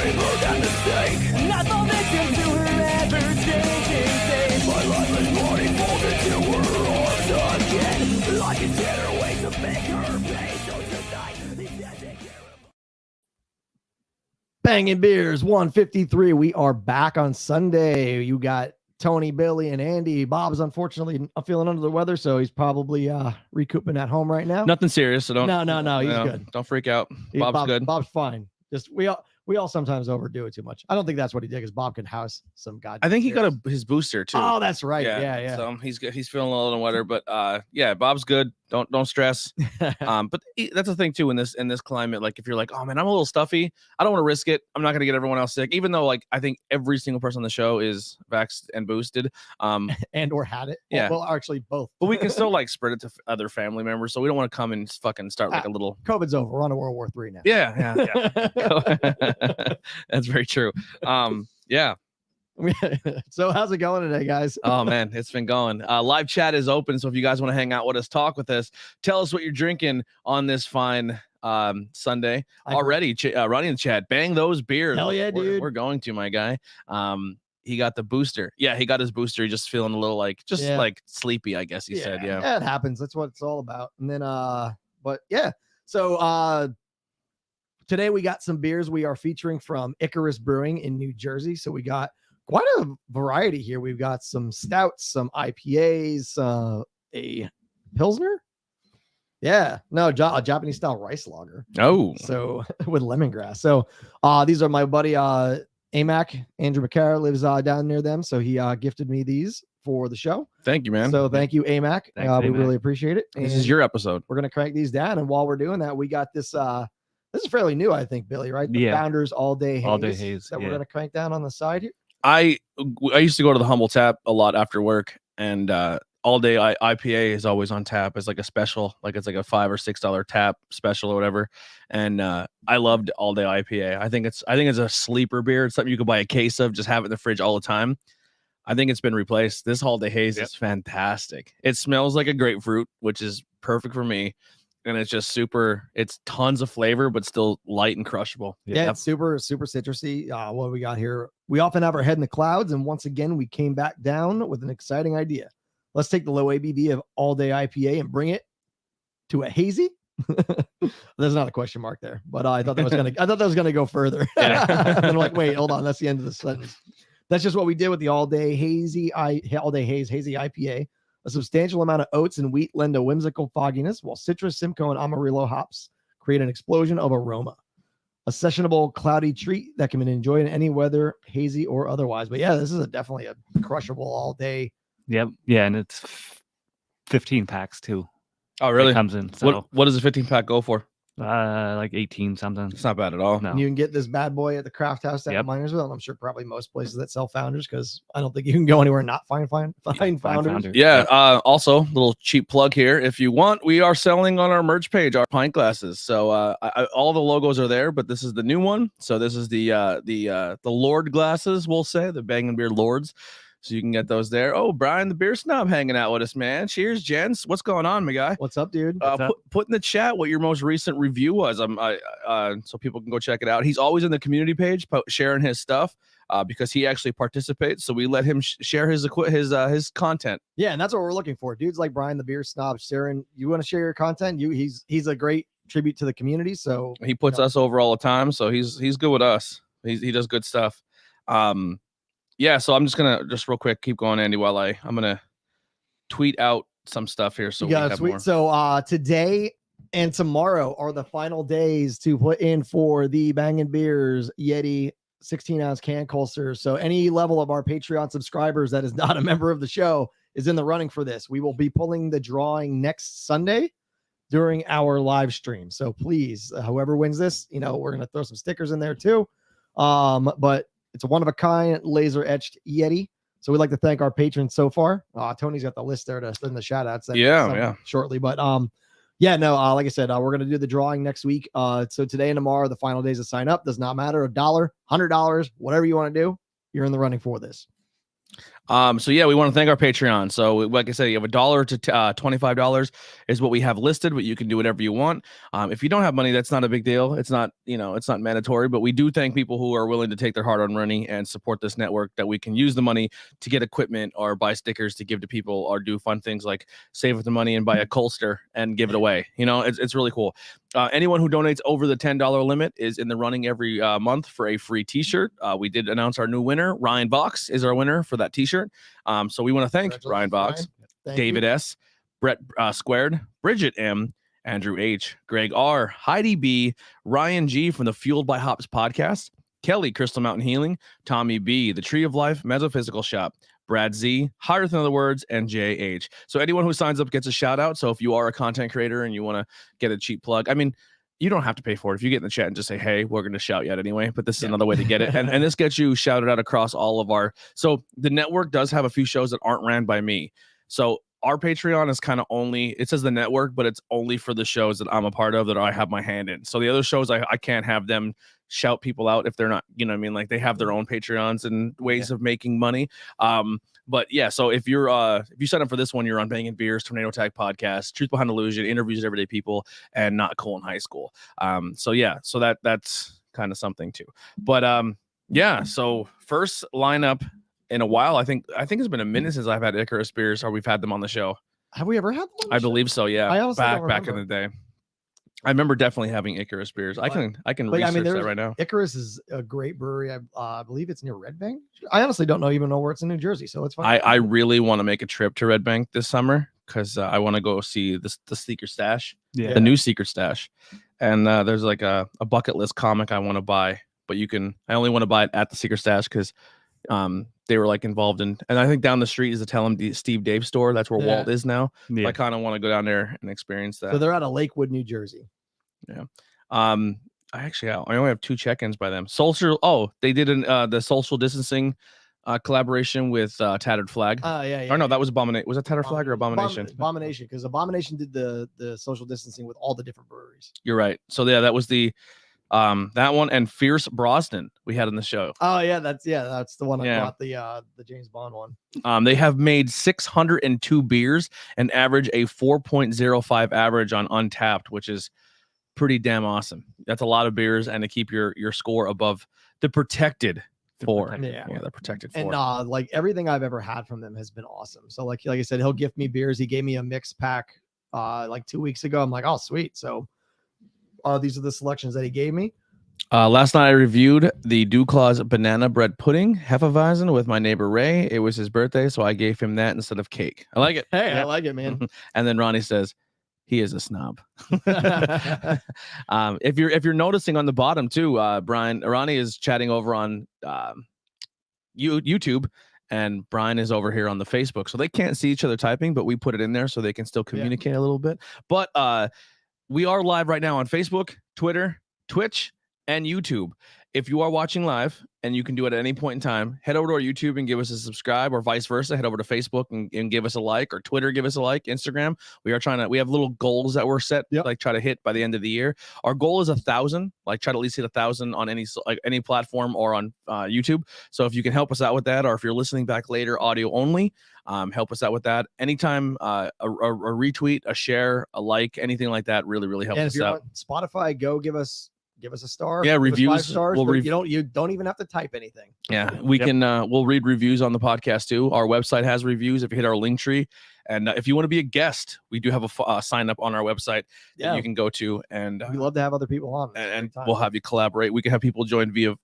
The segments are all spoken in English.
dreamer than mistake. Not the victim to her ever-changing fate. My life is running folded to her arms again. Like a dinner ways to make her pay. So tonight, he's taking care of. Bangin Beers 153. We are back on Sunday. You got Tony, Billy, and Andy. Bob's unfortunately feeling under the weather, so he's probably recouping at home right now. Nothing serious, so don't. No, he's good. Don't freak out. Bob's good. Bob's fine. Just we all sometimes overdo it too much. I don't think that's what he did, because Bob can house some goddamn. I think he got his booster too. Oh, that's right. Yeah. So he's good. He's feeling a little wetter, but yeah, Bob's good. Don't stress. But that's the thing too in this climate. Like if you're like, oh man, I'm a little stuffy, I don't want to risk it. I'm not gonna get everyone else sick, even though like I think every single person on the show is vaxxed and boosted, and or had it. Yeah, well, actually both. But we can still like spread it to other family members, so we don't want to come and fucking start like a little. COVID's over. We're on to World War III now. Yeah. That's very true. Yeah. So how's it going today, guys? Oh man, it's been going. Live chat is open, so if you guys want to hang out with us, talk with us, tell us what you're drinking on this fine Sunday. Already running the chat, bang those beers. Hell yeah, dude. We're going to, my guy. He got the booster. Yeah, he got his booster. He's just feeling a little like like sleepy, I guess he said. Yeah, it happens. That's what it's all about. And then but yeah, so today we got some beers we are featuring from Icarus Brewing in New Jersey. So we got quite a variety here. We've got some stouts, some IPAs, a Pilsner. Yeah, no, a Japanese style rice lager. Oh, so with lemongrass. So these are my buddy Amac, Andrew McCarra lives down near them. So he gifted me these for the show. Thank you, man. So thank you, Amac. We really appreciate it. This is your episode. We're going to crank these down. And while we're doing that, we got this. This is fairly new, I think, Billy, right? The Founders All Day Haze. That we're going to crank down on the side here. I used to go to the Humble Tap a lot after work, and All Day IPA is always on tap as like a special, like it's like a $5 or $6 tap special or whatever. And I loved All Day IPA. I think it's a sleeper beer. It's something you could buy a case of, just have it in the fridge all the time. I think it's been replaced. This All Day Haze is fantastic. It smells like a grapefruit, which is perfect for me. And it's just it's tons of flavor, but still light and crushable. Yeah, it's super, super citrusy. What we got here? We often have our head in the clouds. And once again, we came back down with an exciting idea. Let's take the low ABV of All Day IPA and bring it to a hazy. There's not a question mark there, but I thought that was gonna go further. And I'm like, wait, hold on. That's the end of the sentence. That's just what we did with the All Day Haze hazy IPA. A substantial amount of oats and wheat lend a whimsical fogginess, while citrus, Simcoe, and Amarillo hops create an explosion of aroma. A sessionable, cloudy treat that can be enjoyed in any weather, hazy or otherwise. But yeah, this is definitely a crushable all day. Yep. Yeah, and it's 15 packs too. Oh, really? It comes in. So what does a 15 pack go for? Like 18 something. It's not bad at all. No. And you can get this bad boy at the craft house at Minersville, and I'm sure probably most places that sell Founders, because I don't think you can go anywhere and not find Founders. Yeah. Also, little cheap plug here. If you want, we are selling on our merch page our pint glasses. So all the logos are there, but this is the new one. So this is the Lord glasses, we'll say, the Bangin Beer Lords. So you can get those there. Oh, Brian, the beer snob, hanging out with us, man. Cheers, gents. What's going on, my guy? What's up, dude? Put in the chat what your most recent review was. So people can go check it out. He's always in the community page sharing his stuff because he actually participates. So we let him share his content. Yeah, and that's what we're looking for. Dudes like Brian, the beer snob, sharing. You want to share your content? He's a great tribute to the community. So he puts us over all the time. So he's good with us. He does good stuff. Yeah, so I'm just gonna real quick keep going, Andy, while I'm gonna tweet out some stuff here. So we have more. So today and tomorrow are the final days to put in for the Bangin Beers Yeti 16-ounce can coaster. So any level of our Patreon subscribers that is not a member of the show is in the running for this. We will be pulling the drawing next Sunday during our live stream. So please, whoever wins this, we're gonna throw some stickers in there too. But it's a one-of-a-kind laser-etched Yeti. So we'd like to thank our patrons so far. Tony's got the list there to send the shout-outs. Shortly. But like I said, we're going to do the drawing next week. So today and tomorrow, the final days to sign up. Does not matter. $1, $100, whatever you want to do, you're in the running for this. So yeah, we want to thank our Patreon. So like I said, you have $1 to $25 is what we have listed, but you can do whatever you want. If you don't have money, that's not a big deal. It's not, it's not mandatory, but we do thank people who are willing to take their hard-earned money and support this network, that we can use the money to get equipment or buy stickers to give to people, or do fun things like save up the money and buy a Colster and give it away. It's really cool. Anyone who donates over the $10 limit is in the running every month for a free t-shirt. We did announce our new winner. Ryan Box is our winner for that t-shirt. So we want to thank Ryan Box, David S, Brett Squared, Bridget M, Andrew H, Greg R, Heidi B, Ryan G from the Fueled by Hops podcast, Kelly, Crystal Mountain Healing, Tommy B, The Tree of Life Metaphysical Shop, Brad Z, Higher Than Other Words, and JH. So anyone who signs up gets a shout out. So if you are a content creator and you want to get a cheap plug, I mean, you don't have to pay for it. If you get in the chat and just say, hey, we're going to shout you out anyway, but this is another way to get it. And this gets you shouted out across all of our, so the network does have a few shows that aren't ran by me. So our Patreon is kind of only, it says the network, but it's only for the shows that I'm a part of, that I have my hand in. So the other shows, I can't have them shout people out if they're not, like they have their own Patreons and ways of making money. But yeah, so if you sign up for this one, you're on Bangin Beers, Tornado Tag Podcast, Truth Behind Illusion, interviews with everyday people, and Not Cool in High School. So that's kind of something too. But so first lineup in a while. I think it's been a minute since I've had Icarus Beers, or we've had them on the show. Have we ever had them on the I show? believe so. Yeah, I honestly don't back in the day. I remember definitely having Icarus Beers. I can research that right now. Icarus is a great brewery. I believe it's near Red Bank. I honestly don't even know where it's in New Jersey, so it's fine. I really want to make a trip to Red Bank this summer, because I want to go see the Secret Stash, the new Secret Stash, and there's like a bucket list comic I want to buy, but I only want to buy it at the Secret Stash because they were like involved in, and I think down the street is the Tell 'em Steve Dave store. That's where Walt is now. I kind of want to go down there and experience that. So they're out of Lakewood, New Jersey. Yeah. I only have 2 check-ins by them. Social. Oh, they did the social distancing collaboration with Tattered Flag. Or no, that was Abomination. Was that Tattered Flag or Abomination? Abomination, because Abomination did the social distancing with all the different breweries. You're right. So yeah, that was the that one, and Fierce Brosnan we had on the show. Oh yeah, that's the one I bought, the James Bond one. They have made 602 beers and average a 4.05 average on Untapped, which is pretty damn awesome. That's a lot of beers, and to keep your score above the protected 4. The protected 4. And like everything I've ever had from them has been awesome. So like I said, he'll gift me beers. He gave me a mix pack like 2 weeks ago. I'm like, oh sweet. So these are the selections that he gave me. Last night I reviewed the Duclaw's banana bread pudding Hefeweizen with my neighbor Ray. It was his birthday, so I gave him that instead of cake. I like it. Hey, I like it, man. And then Ronnie says he is a snob. If you're noticing on the bottom too, Ronnie is chatting over on YouTube, and Brian is over here on the Facebook, so they can't see each other typing, but we put it in there so they can still communicate a little bit. But we are live right now on Facebook, Twitter, Twitch, and YouTube. If you are watching live, and you can do it at any point in time, head over to our YouTube and give us a subscribe, or vice versa. Head over to Facebook and give us a like, or Twitter, give us a like. Instagram, we have little goals that we're set, like try to hit by the end of the year. Our goal is 1,000, like try to at least hit 1,000 on any platform or on YouTube. So if you can help us out with that, or if you're listening back later, audio only, help us out with that. Anytime, a retweet, a share, a like, anything like that really, really helps us out. On Spotify, go give us a star. Yeah, reviews. 5 stars. You don't even have to type anything. Yeah, we can. We'll read reviews on the podcast too. Our website has reviews. If you hit our link tree, and if you want to be a guest, we do have a sign up on our website that you can go to, and we love to have other people on, and we'll have you collaborate. We can have people join via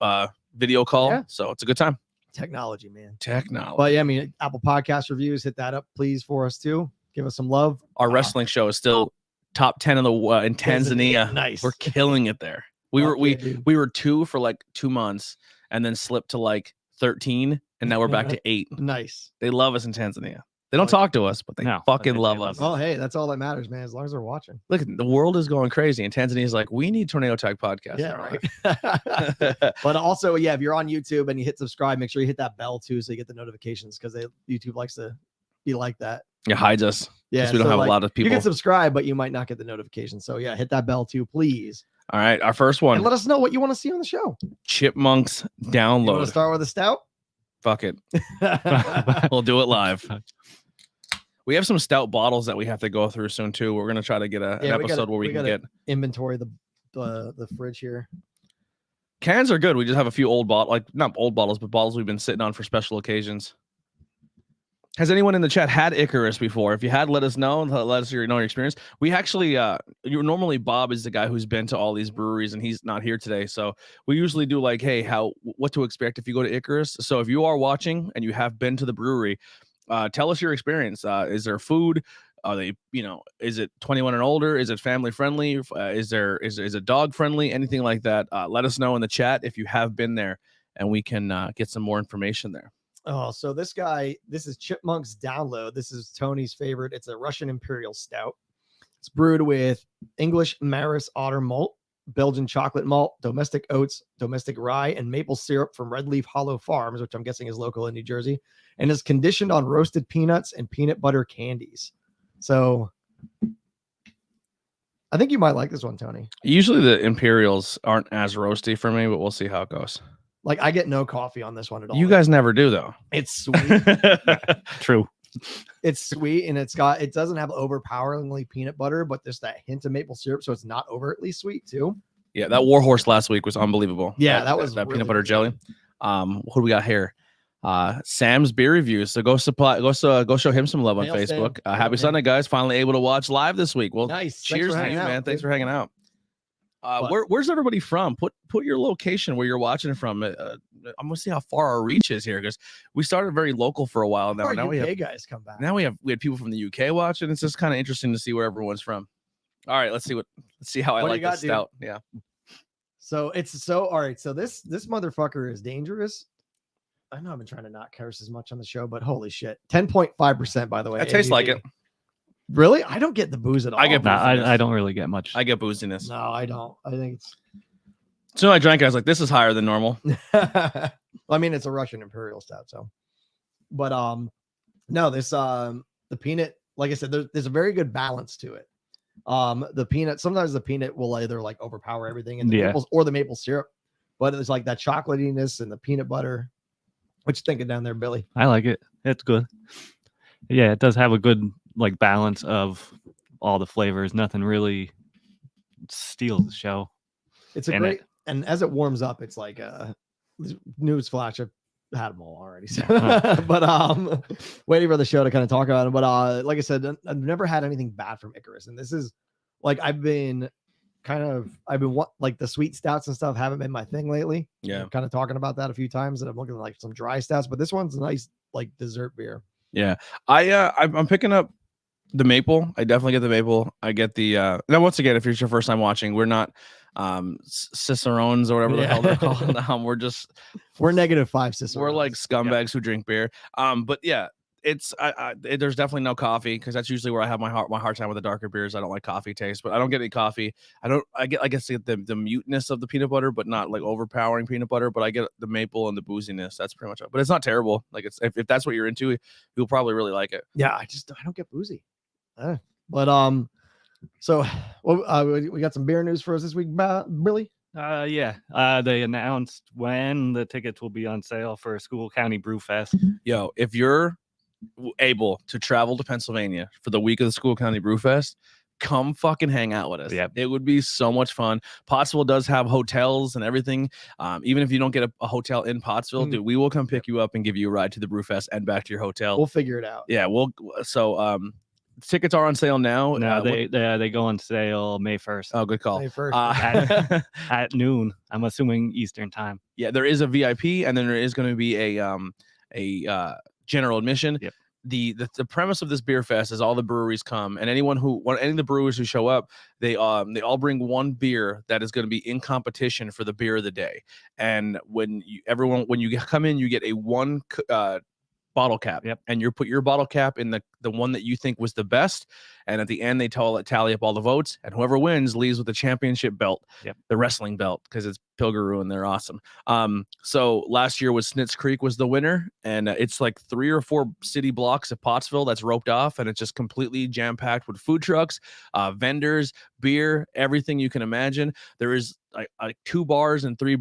video call, so it's a good time. Technology, man. Technology. But yeah, I mean, Apple Podcast reviews, hit that up, please, for us too. Give us some love. Our wrestling show is still top 10 in in Tanzania. Nice. We're killing it there. We were 2 for like 2 months, and then slipped to like 13, and now we're back to 8. Nice. They love us in Tanzania. They don't talk to us, but they fucking love us. Oh, hey, that's all that matters, man. As long as they're watching. Look, the world is going crazy, and Tanzania's like, we need Tornado Tag Podcast. Yeah, right. But also, if you're on YouTube and you hit subscribe, make sure you hit that bell too, so you get the notifications, because YouTube likes to be like that. It hides us. Yeah, we don't have a lot of people. You can subscribe, but you might not get the notifications. So yeah, hit that bell too, please. All right, our first one. And let us know what you want to see on the show. Chipmunks download. You want to start with a stout? Fuck it. We'll do it live. We have some stout bottles that we have to go through soon too. We're gonna try to get an episode where we can get inventory the fridge here. Cans are good. We just have a few old bottles, like not old bottles, but bottles we've been sitting on for special occasions. Has anyone in the chat had Icarus before? If you had, let us know. Let us know your experience. We actually, normally Bob is the guy who's been to all these breweries, and he's not here today. So we usually do like, hey, what to expect if you go to Icarus. So if you are watching and you have been to the brewery, tell us your experience. Is there food? Are they, is it 21 and older? Is it family friendly? Is it dog friendly? Anything like that? Let us know in the chat if you have been there, and we can get some more information there. Oh, so this is Chipmunk's Download. This is Tony's favorite. It's a Russian Imperial Stout. It's brewed with English Maris Otter malt, Belgian chocolate malt, domestic oats, domestic rye, and maple syrup from Red Leaf Hollow Farms, which I'm guessing is local in New Jersey, and is conditioned on roasted peanuts and peanut butter candies. So I think you might like this one, Tony. Usually the Imperials aren't as roasty for me, but we'll see how it goes. Like, I get no coffee on this one at all. You guys never do, though. It's sweet. True. It's sweet, and it doesn't have overpoweringly peanut butter, but there's that hint of maple syrup, so it's not overtly sweet too. Yeah, that Warhorse last week was unbelievable. Yeah, that was that really peanut butter good. jelly. What do we got here? Sam's beer reviews. So go show him some love on Hail Facebook. Sam. Happy Sunday, guys! Finally able to watch live this week. Well, Nice. cheers to you, man. Thanks for hanging out. But- Where's everybody from? Put your location where you're watching it from. I'm gonna see how far our reach is here, because we started very local for a while now. Our Now we UK have guys come back. we had people from the UK watching. It's just kind of interesting to see where everyone's from. All right, let's see how I What do like you got, this stout. Yeah. So all right. So this motherfucker is dangerous. I know I've been trying to not curse as much on the show, but holy shit. 10.5%, by the way. It tastes like it. Really? I don't get the booze at all. I get Nah, booziness. I don't really get much. I get booziness. No, I don't. I think it's So I drank it, I was like, this is higher than normal. I mean, it's a Russian Imperial Stout, so. But no, this the peanut, like I said, there's a very good balance to it. The peanut, sometimes the peanut will either like overpower everything in the maples or the maple syrup, but it's like that chocolatiness and the peanut butter. What you thinking down there, Billy? I like it. It's good. Yeah, it does have a good like balance of all the flavors. Nothing really steals the show. It's a in great, it. and as it warms up, it's like news flash. I've had them all already, so. But waiting for the show to kind of talk about it. But like I said, I've never had anything bad from Icarus, and this is like I've been like the sweet stouts and stuff haven't been my thing lately. Yeah. I'm kind of talking about that a few times, and I'm looking at like some dry stouts, but this one's a nice like dessert beer. Yeah. I'm picking up the maple. I definitely get the maple. I get the now once again, if it's your first time watching, we're not cicerones or whatever the hell they're called. We're -5 cicerones. we're like scumbags who drink beer. But yeah, it's there's definitely no coffee, because that's usually where I have my hard time with the darker beers. I don't like coffee taste, but I don't get any coffee. I guess the muteness of the peanut butter, but not like overpowering peanut butter. But I get the maple and the booziness. That's pretty much it. But it's not terrible. Like it's if that's what you're into, you'll probably really like it. Yeah, I don't get boozy. But so we got some beer news for us this week, Billy. They announced when the tickets will be on sale for School County Brew Fest. Yo, if you're able to travel to Pennsylvania for the week of the School County Brew Fest, come fucking hang out with us. Yep. It would be so much fun. Pottsville does have hotels and everything. Even if you don't get a hotel in Pottsville, dude, we will come pick you up and give you a ride to the Brew Fest and back to your hotel. We'll figure it out. Yeah, tickets are on sale now. No, they go on sale May 1st. Oh, good call. May 1st. At noon. I'm assuming Eastern time. Yeah, there is a VIP, and then there is going to be a general admission. Yep. The premise of this beer fest is all the breweries come, and any of the brewers who show up, they all bring one beer that is going to be in competition for the beer of the day. And when you come in, you get a one bottle cap. Yep. And you put your bottle cap in the the one that you think was the best. And at the end, they tally up all the votes, and whoever wins leaves with the championship belt, the wrestling belt, because it's Pilgaroo and they're awesome. So last year was Snitz Creek was the winner, and it's like 3 or 4 city blocks of Pottsville that's roped off, and it's just completely jam packed with food trucks, vendors, beer, everything you can imagine. There is like 2 bars and 3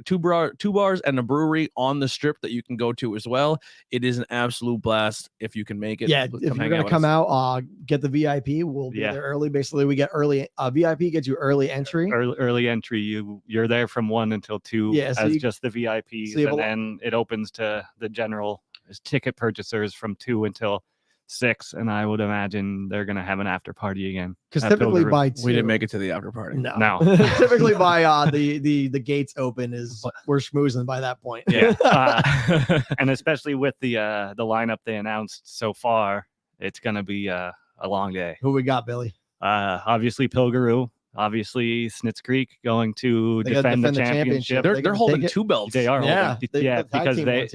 two bars and a brewery on the strip that you can go to as well. It is an absolute blast if you can make it. Yeah, if you're gonna come out, get the VIP. We'll be there early. Basically, we get early. VIP gets you early entry. Early entry. You're there from 1 until 2 as just the VIPs, and then it opens to the general ticket purchasers from 2 until 6, and I would imagine they're gonna have an after party again. Because typically by 2, we didn't make it to the after party. No. Typically by the gates open we're schmoozing by that point. Yeah, and especially with the lineup they announced so far, it's gonna be a long day. Who we got, Billy? Obviously Pilgaroo. Obviously, Snitz Creek going to defend the championship. They're holding 2 belts. They are holding, because they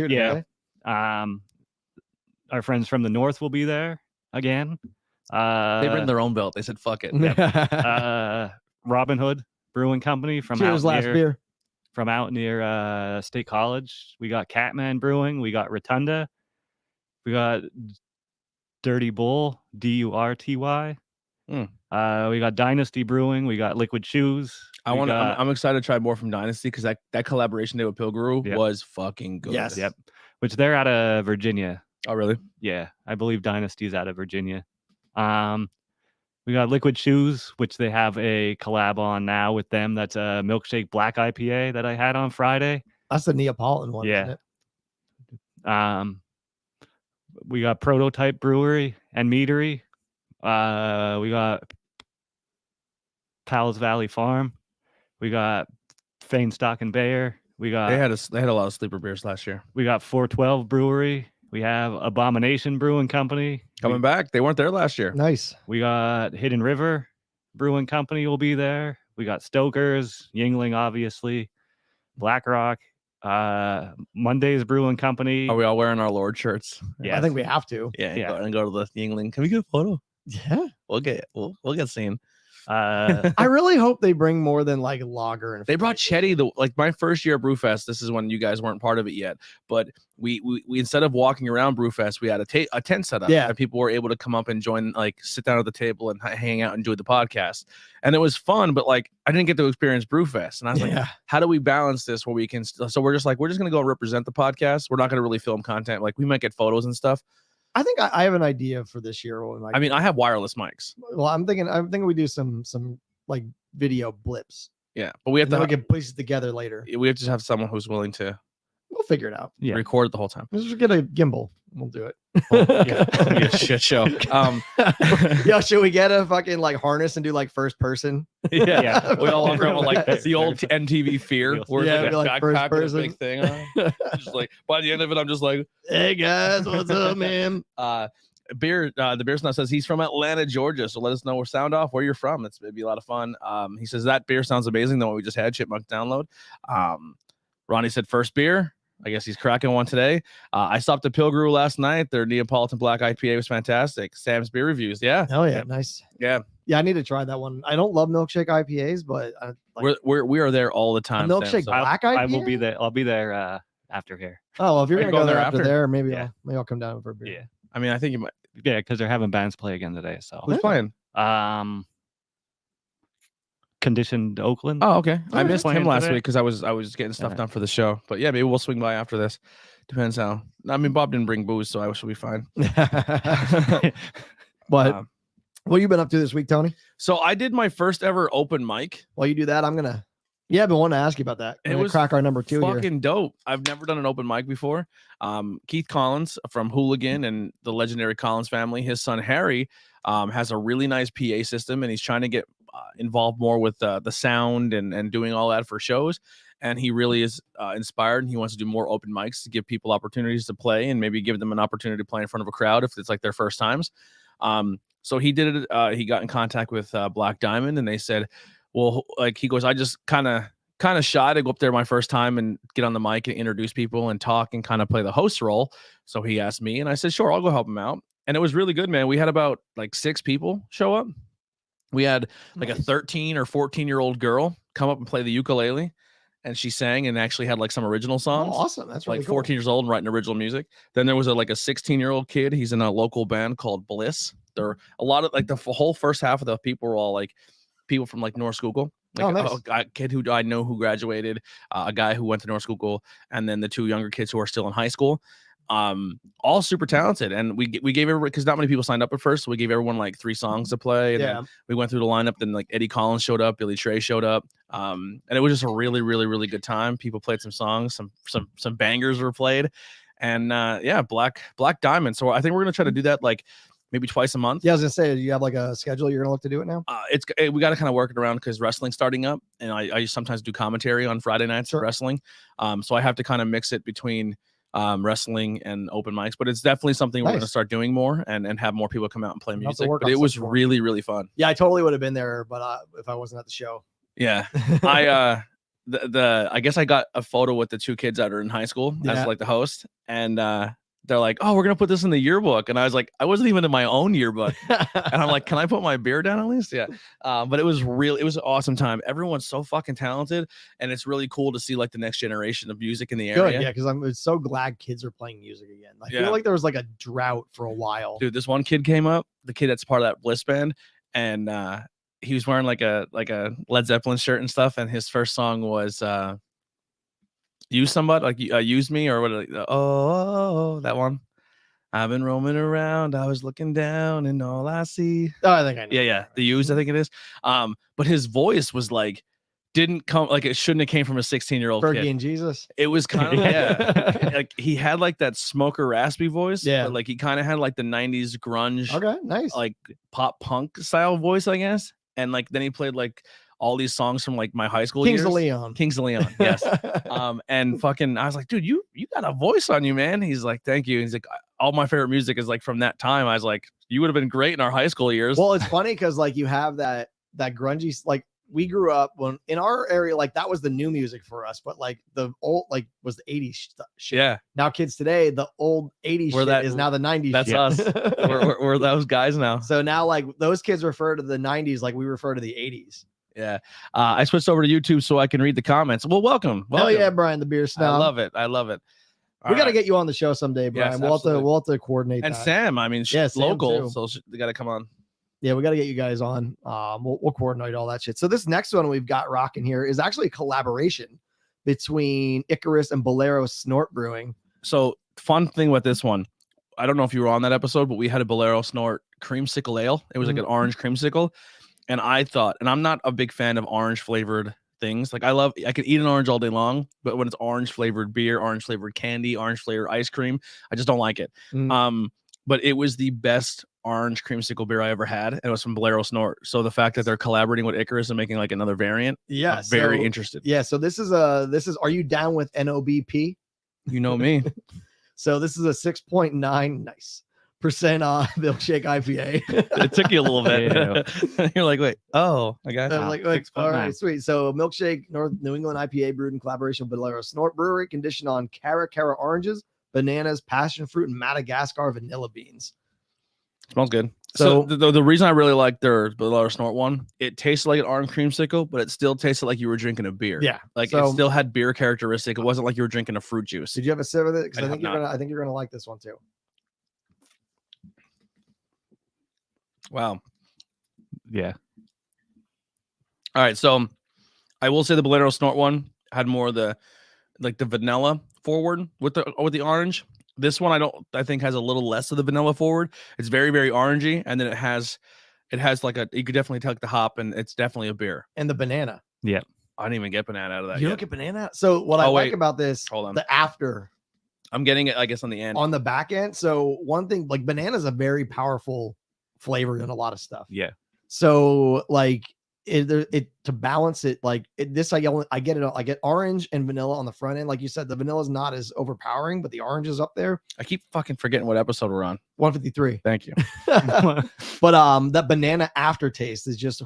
our friends from the north will be there again. They bring their own belt. They said, fuck it. Robin Hood Brewing Company from out near State College. We got Catman Brewing. We got Rotunda. We got Dirty Bull, Durty. We got Dynasty Brewing. We got Liquid Shoes. I'm excited to try more from Dynasty, because that collaboration day with Pilgaroo was fucking good. Yes. Yep. Which they're out of Virginia. Oh, really? Yeah, I believe Dynasty's out of Virginia. We got Liquid Shoes, which they have a collab on now with them. That's a Milkshake Black IPA that I had on Friday. That's the Neapolitan one, yeah. Isn't it? We got Prototype Brewery and Meadery. We got Powell's Valley Farm. We got Fainstock and Bayer. We got they had a lot of sleeper beers last year. We got 412 Brewery. We have Abomination Brewing Company coming back. They weren't there last year. Nice. We got Hidden River Brewing Company will be there. We got Stokers, Yingling, obviously, BlackRock, Monday's Brewing Company. Are we all wearing our Lord shirts? Yeah, I think we have to. Yeah. Go to the Yingling. Can we get a photo? Yeah, we'll get seen. I really hope they bring more than like lager. And they brought Chetty. My first year at Brewfest. This is when you guys weren't part of it yet. But we instead of walking around Brewfest, we had a tent set up. Yeah, and people were able to come up and join, sit down at the table and hang out and enjoy the podcast. And it was fun. But I didn't get to experience Brewfest. And I was like, how do we balance this where we can? So we're just gonna go represent the podcast. We're not gonna really film content. We might get photos and stuff. I think I have an idea for this year. I have wireless mics. Well, I'm thinking we do some video blips. Yeah, but we have to get pieces together later. We have to have someone who's willing to. We'll figure it out. Yeah, record it the whole time. Let's just get a gimbal. We'll do it. It'll be a shit show. Should we get a fucking harness and do first person? Yeah. We all walk around with the old MTV Fear. Where first person. Big thing on. Just by the end of it, I'm just like, hey guys, what's up, man? The Beer Snout says he's from Atlanta, Georgia. So let us know sound off where you're from. It'd be a lot of fun. He says that beer sounds amazing. The one we just had, Chipmunk Download. Ronnie said first beer. I guess he's cracking one today. I stopped at Pilgaroo last night. Their Neapolitan Black IPA was fantastic. Sam's beer reviews. Yeah. Hell yeah. Nice. Yeah. Yeah. I need to try that one. I don't love milkshake IPAs, but we are there all the time. Milkshake Black IPA? I will be there. I'll be there after here. Oh, well, if you're going to go there after there, maybe I'll come down for a beer. Yeah. I mean, I think you might. Yeah. Because they're having bands play again today. So who's playing? Conditioned Oakland. Oh, okay. I missed him last week because I was getting stuff done for the show. But yeah, maybe we'll swing by after this. Depends how. I mean, Bob didn't bring booze, so I should be fine. But what you been up to this week, Tony? So I did my first ever open mic. While you do that, I'm gonna. Yeah, I've been wanting to ask you about that. It was crack our number 2 here. Fucking dope. I've never done an open mic before. Keith Collins from Hooligan and the legendary Collins family. His son Harry has a really nice PA system, and he's trying to get involved more with the sound and doing all that for shows. And he really is inspired, and he wants to do more open mics to give people opportunities to play and maybe give them an opportunity to play in front of a crowd if it's their first times. So he did it. He got in contact with Black Diamond, and they said, well, he goes, I just kind of shy to go up there my first time and get on the mic and introduce people and talk and kind of play the host role. So he asked me, and I said, sure, I'll go help him out. it was really good, man. We had about like 6 people show up. We had like a 13 or 14-year-old girl come up and play the ukulele, and she sang and actually had like some original songs. Oh, awesome. That's really like cool. 14 years old and writing original music. Then there was like a 16-year-old kid. He's in a local band called Bliss. There were a lot of like the whole first half of the people were all like people from like North Schuylkill. Like nice. a kid who I know who graduated, a guy who went to North Schuylkill, and then the 2 younger kids who are still in high school. All super talented, and we gave everybody, because not many people signed up at first, so we gave everyone like 3 songs to play, and then we went through the lineup. Then like Eddie Collins showed up, Billy Trey showed up, and it was just a really, really, really good time. People played some songs, some bangers were played, and Black Diamond. So I think we're gonna try to do that like maybe twice a month. Yeah, I was gonna say, do you have like a schedule you're gonna look to do it now? We got to kind of work it around because wrestling's starting up, and I sometimes do commentary on Friday nights for wrestling, so I have to kind of mix it between wrestling and open mics, but it's definitely something we're going to start doing more and have more people come out and play music. But it was really, really fun. Yeah, I totally would have been there, but if I wasn't at the show. Yeah. I guess I got a photo with the 2 kids that are in high school as like the host, and they're like, oh, we're gonna put this in the yearbook, and I was like, I wasn't even in my own yearbook, and I'm like, can I put my beer down at least? Yeah. But it was an awesome time. Everyone's so fucking talented, and it's really cool to see like the next generation of music in the area. Good, yeah, because I'm so glad kids are playing music again. I feel like there was like a drought for a while. Dude, this one kid came up, the kid that's part of that Bliss band, and he was wearing like a Led Zeppelin shirt and stuff, and his first song was Use Somebody, like Use Me, or what? That one. I've been roaming around, I was looking down, and all I see. Oh, I think I know. Yeah. The Use, I think it is. But his voice was like, didn't come, like it shouldn't have came from a 16-year-old Fergie kid. and Jesus. It was kind of like he had like that smoker raspy voice. Yeah. But like he kind of had like the 90s grunge. Okay, nice. Like pop punk style voice, I guess. And like then he played like all these songs from like my high school Kings years. Kings of Leon, yes. And fucking, I was like, dude, you got a voice on you, man. He's like, thank you. He's like, all my favorite music is like from that time. I was like, you would have been great in our high school years. Well, it's funny because like you have that grungy, like we grew up when in our area, like that was the new music for us, but like the old like was the 80s shit. Yeah. Now kids today, the old 80s shit is now the 90s. That's us. we're those guys now. So now like those kids refer to the 90s like we refer to the 80s. Yeah. I switched over to YouTube so I can read the comments. Well, welcome. Oh yeah, Brian the Beer Snob. I love it. We got to get you on the show someday, Brian. Yes, we'll have to coordinate and that. Sam, I mean, she's local, so they got to come on. Yeah, we got to get you guys on. We'll coordinate all that shit. So this next one we've got rocking here is actually a collaboration between Icarus and Bolero Snort Brewing. So fun thing with this one, I don't know if you were on that episode, but we had a Bolero Snort creamsicle ale. It was like an orange creamsicle. And I thought, and I'm not a big fan of orange flavored things. Like I could eat an orange all day long, but when it's orange flavored beer, orange flavored candy, orange flavored ice cream, I just don't like it. But it was the best orange creamsicle beer I ever had, and it was from Bolero Snort. So the fact that they're collaborating with Icarus and making like another variant, I'm very interested. Yeah, so this is are you down with N.O.B.P? You know me. So this is a 6.9 milkshake IPA. It took you a little bit. You're like, wait, I got it. All right, sweet. So milkshake New England IPA brewed in collaboration with Bolero Snort Brewery, conditioned on Cara oranges, bananas, passion fruit, and Madagascar vanilla beans. Smells good. So the reason I really like their Bolero Snort one, it tasted like an orange creamsicle, but it still tasted like you were drinking a beer. Yeah, like it still had beer characteristic. It wasn't like you were drinking a fruit juice. Did you have a sip of it? Because I think you're gonna like this one too. Wow. Yeah. All right. So I will say the Bolero Snort one had more of the vanilla forward with the orange. This one I think has a little less of the vanilla forward. It's very, very orangey, and then it has like you could definitely tell the hop, and it's definitely a beer. And the banana. Yeah. I didn't even get banana out of that. You don't get banana? So what I like about this, hold on. The after. I'm getting it, I guess, on the end. On the back end. So one thing, like banana is a very powerful flavor in a lot of stuff. Yeah. So like it to balance it, like I get orange and vanilla on the front end. Like you said, the vanilla is not as overpowering, but the orange is up there. I keep fucking forgetting what episode we're on. 153. Thank you. But that banana aftertaste is just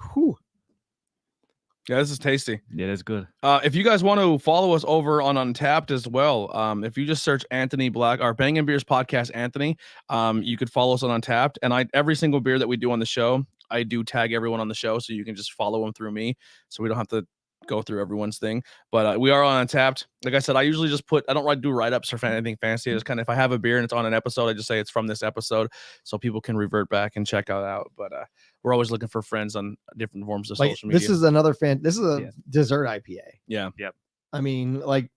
Yeah, this is tasty. It is good. If you guys want to follow us over on Untapped as well, if you just search Anthony Black or Bangin Beers Podcast Anthony, you could follow us on Untapped. And every single beer that we do on the show, I do tag everyone on the show, so you can just follow them through me, so we don't have to go through everyone's thing. But we are on Untapped. Like I said, I usually just I don't do write-ups or anything fancy. I just kind of, if I have a beer and it's on an episode, I just say it's from this episode, so people can revert back and check it out. But we're always looking for friends on different forms of social media. This is another this is a dessert IPA. Yeah. Yep. I mean, like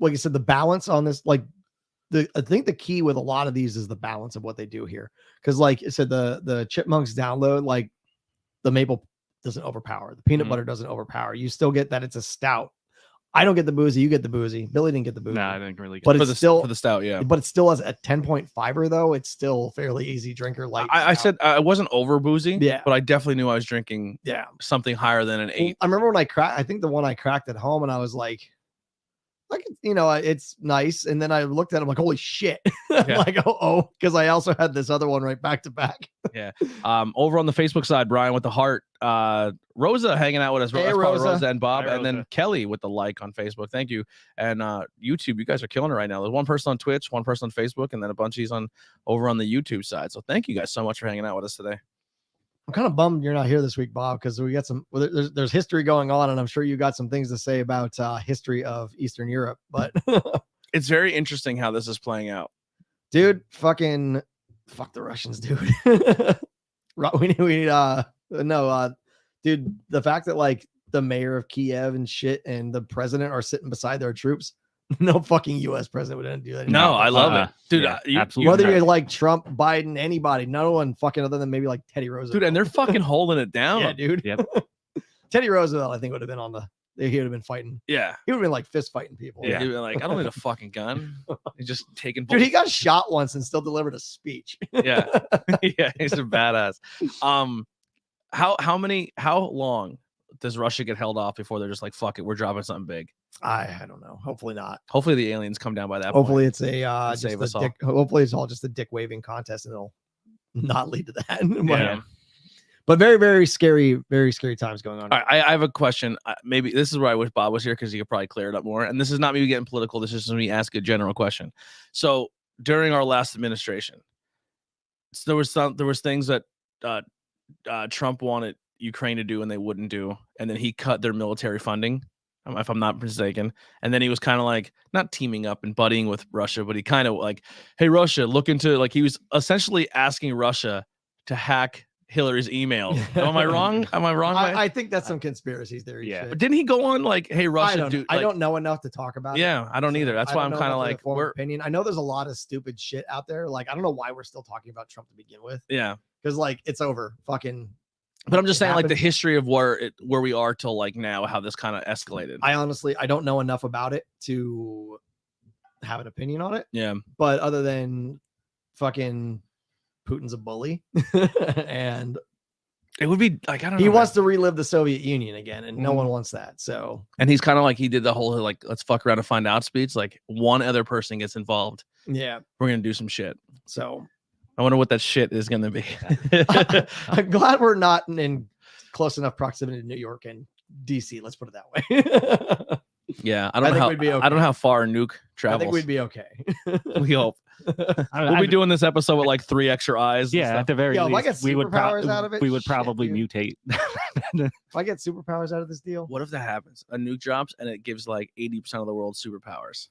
you said, the balance on this, I think the key with a lot of these is the balance of what they do here. Because like I said, the Chipmunks download, like the maple doesn't overpower. The peanut butter doesn't overpower. You still get that it's a stout. I don't get the boozy. You get the boozy. Billy didn't get the boozy. No, I didn't really get but it. it's still for the stout, yeah. But it's still as a 10.5er though. It's still fairly easy drinker. Light. I said I wasn't over boozy, yeah, but I definitely knew I was drinking something higher than an 8. I remember when I think the one I cracked at home, and I was like, it's nice. And then I looked at it, I'm like, holy shit. Yeah. Like, because I also had this other one right back to back. Yeah. Over on the Facebook side, Brian with the heart, Rosa hanging out with us. Hey, Rosa and Bob. Hi, and then Kelly with the like on Facebook. Thank you. And YouTube, you guys are killing it right now. There's one person on Twitch, one person on Facebook, and then a bunch of these over on the YouTube side. So thank you guys so much for hanging out with us today. I'm kind of bummed you're not here this week, Bob, because we got there's history going on, and I'm sure you got some things to say about history of Eastern Europe. But it's very interesting how this is playing out, dude. Fuck the Russians, dude. Dude. The fact that like the mayor of Kiev and shit and the president are sitting beside their troops. No fucking U.S. president would do that. No, I love it, dude. Absolutely. Whether you like Trump, Biden, anybody, no one fucking other than maybe like Teddy Roosevelt. Dude, and they're fucking holding it down. Yeah, dude. Yep. Teddy Roosevelt, I think, would have been he would have been fighting. Yeah. He would have been like fist fighting people. Yeah. He'd be like, I don't need a fucking gun. He's just taking. Dude, he got shot once and still delivered a speech. Yeah. Yeah. He's a badass. How long does Russia get held off before they're just like, fuck it, we're dropping something big? I don't know. Hopefully not. Hopefully the aliens come down by that Hopefully point. It's hopefully it's all just a dick waving contest and it'll not lead to that. Yeah. But very, very scary times going on. All right, I have a question. Maybe this is where I wish Bob was here because he could probably clear it up more. And this is not me getting political. This is just me ask a general question. So during our last administration, there was things that Trump wanted Ukraine to do and they wouldn't do, and then he cut their military funding, if I'm not mistaken. And then he was kind of like not teaming up and buddying with Russia, but he kind of like, hey, Russia, look into, like, he was essentially asking Russia to hack Hillary's email. Am I wrong? I think that's some conspiracy theory. Yeah, shit. but didn't he go on like, hey, Russia, I don't know enough to talk about. Yeah, I don't either. That's why I'm kind of like, opinion. I know there's a lot of stupid shit out there. Like, I don't know why we're still talking about Trump to begin with. Yeah, because like it's over. Fucking. But I'm just saying, like, the history of where we are till like now, how this kind of escalated. I don't know enough about it to have an opinion on it. Yeah. But other than fucking Putin's a bully and it would be like, I don't know. He wants to relive the Soviet Union again, and no one wants that. So, and he's kind of like, he did the whole like, let's fuck around and find out speech. Like, one other person gets involved. Yeah. We're going to do some shit. So I wonder what that shit is going to be. I'm glad we're not in close enough proximity to New York and DC. Let's put it that way. Yeah, I don't know how far a nuke travels. I think we'd be okay. We hope. We'll be doing this episode with like 3 extra eyes. Yeah, at the very least, we would probably mutate. If I get superpowers out of this deal, what if that happens? A nuke drops and it gives like 80% of the world superpowers,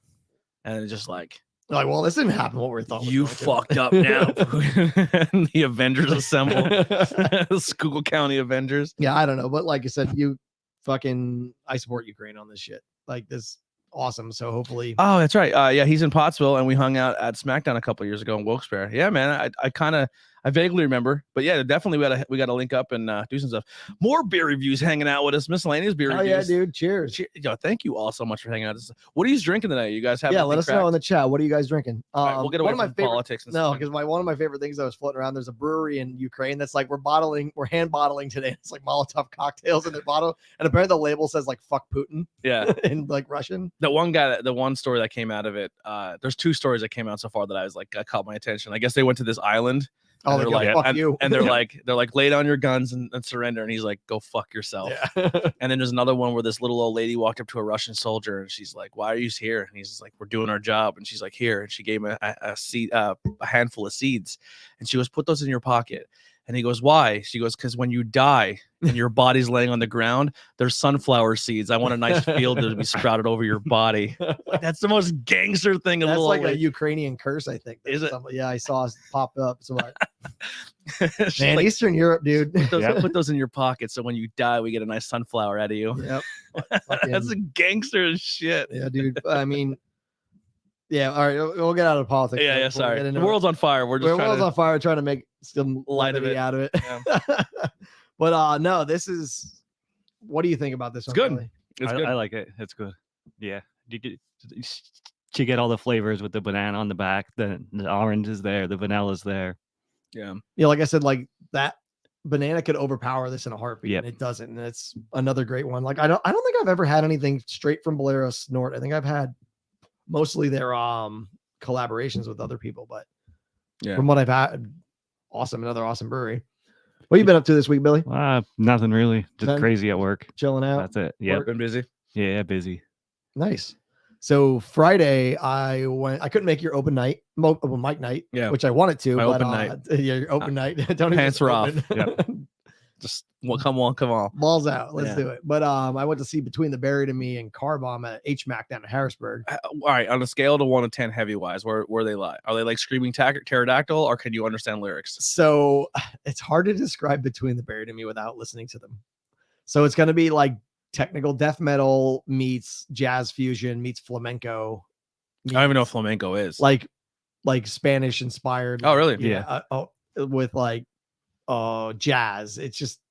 and it's just like, well, this didn't happen. What we thought. You fucked up now. The Avengers assemble. Schuylkill County Avengers. Yeah, I don't know, but like I said, I support Ukraine on this shit. Like, this awesome. So hopefully. Oh, that's right. Yeah, he's in Pottsville, and we hung out at SmackDown a couple years ago in Wilkes-Barre. Yeah, man, I vaguely remember, but yeah, definitely we got to link up and do some stuff. More beer reviews hanging out with us, miscellaneous beer reviews. Oh yeah, dude. Cheers. Yo, thank you all so much for hanging out. What are you drinking tonight? You guys have? Yeah, let us know in the chat. What are you guys drinking? Right, we'll get away from politics. No, because one of my favorite things that was floating around. There's a brewery in Ukraine that's like we're hand bottling today. It's like Molotov cocktails in their bottle, and apparently the label says like "fuck Putin." Yeah, in like Russian. The one story that came out of it. There's 2 stories that came out so far that I was like, caught my attention. I guess they went to this island. Oh, they're they're like, fuck you. and they're like, lay down your guns and surrender. And he's like, go fuck yourself. Yeah. And then there's another one where this little old lady walked up to a Russian soldier and she's like, why are you here? And he's like, we're doing our job. And she's like, here. And she gave him a seed, a handful of seeds. And she goes, put those in your pocket. And he goes, why? She goes, because when you die and your body's laying on the ground, there's sunflower seeds. I want a nice field to be sprouted over your body. Like, that's the most gangster thing. That's like a Ukrainian curse, I think. Is it? Yeah, I saw it pop up. So She's man, like, Eastern Europe, dude. put those in your pocket. So when you die, we get a nice sunflower out of you. Yep. That's a gangster as shit. Yeah, dude. I mean, yeah. All right, we'll get out of politics. Yeah. Sorry. The world's on fire. We're just on fire, trying to make some light of it out of it. Yeah. But no, this is. What do you think about this? It's good. Billy? It's good. I like it. It's good. Yeah. You get all the flavors with the banana on the back. The orange is there. The vanilla is there. Yeah. Yeah, like I said, like that banana could overpower this in a heartbeat, Yep. and it doesn't. And it's another great one. Like I don't think I've ever had anything straight from Bolero Snort. I think I've had mostly their collaborations with other people, but Yeah. from what I've had, another awesome brewery. What you been up to this week, Billy? Nothing really. Just None? crazy at work. Chilling out. That's it. Yeah. Been busy. Yeah. Busy. Nice. So Friday, I couldn't make your open night, mic night, Yeah. which I wanted to. My but, open night. Yeah, your open night. Don't even Pants were off. open. Yep. Just come on. Balls out. Let's Yeah. do it. But I went to see Between the Buried and Me and Car Bomb at HMAC down in Harrisburg. All right, on a scale to 1 to 10, heavy wise, where they lie? Are they like screaming pterodactyl, or can you understand lyrics? So it's hard to describe Between the Buried and Me without listening to them. So it's going to be like technical death metal meets jazz fusion meets flamenco. I don't even know what flamenco is. Like Spanish inspired. Oh, really? Yeah. With like jazz. It's just,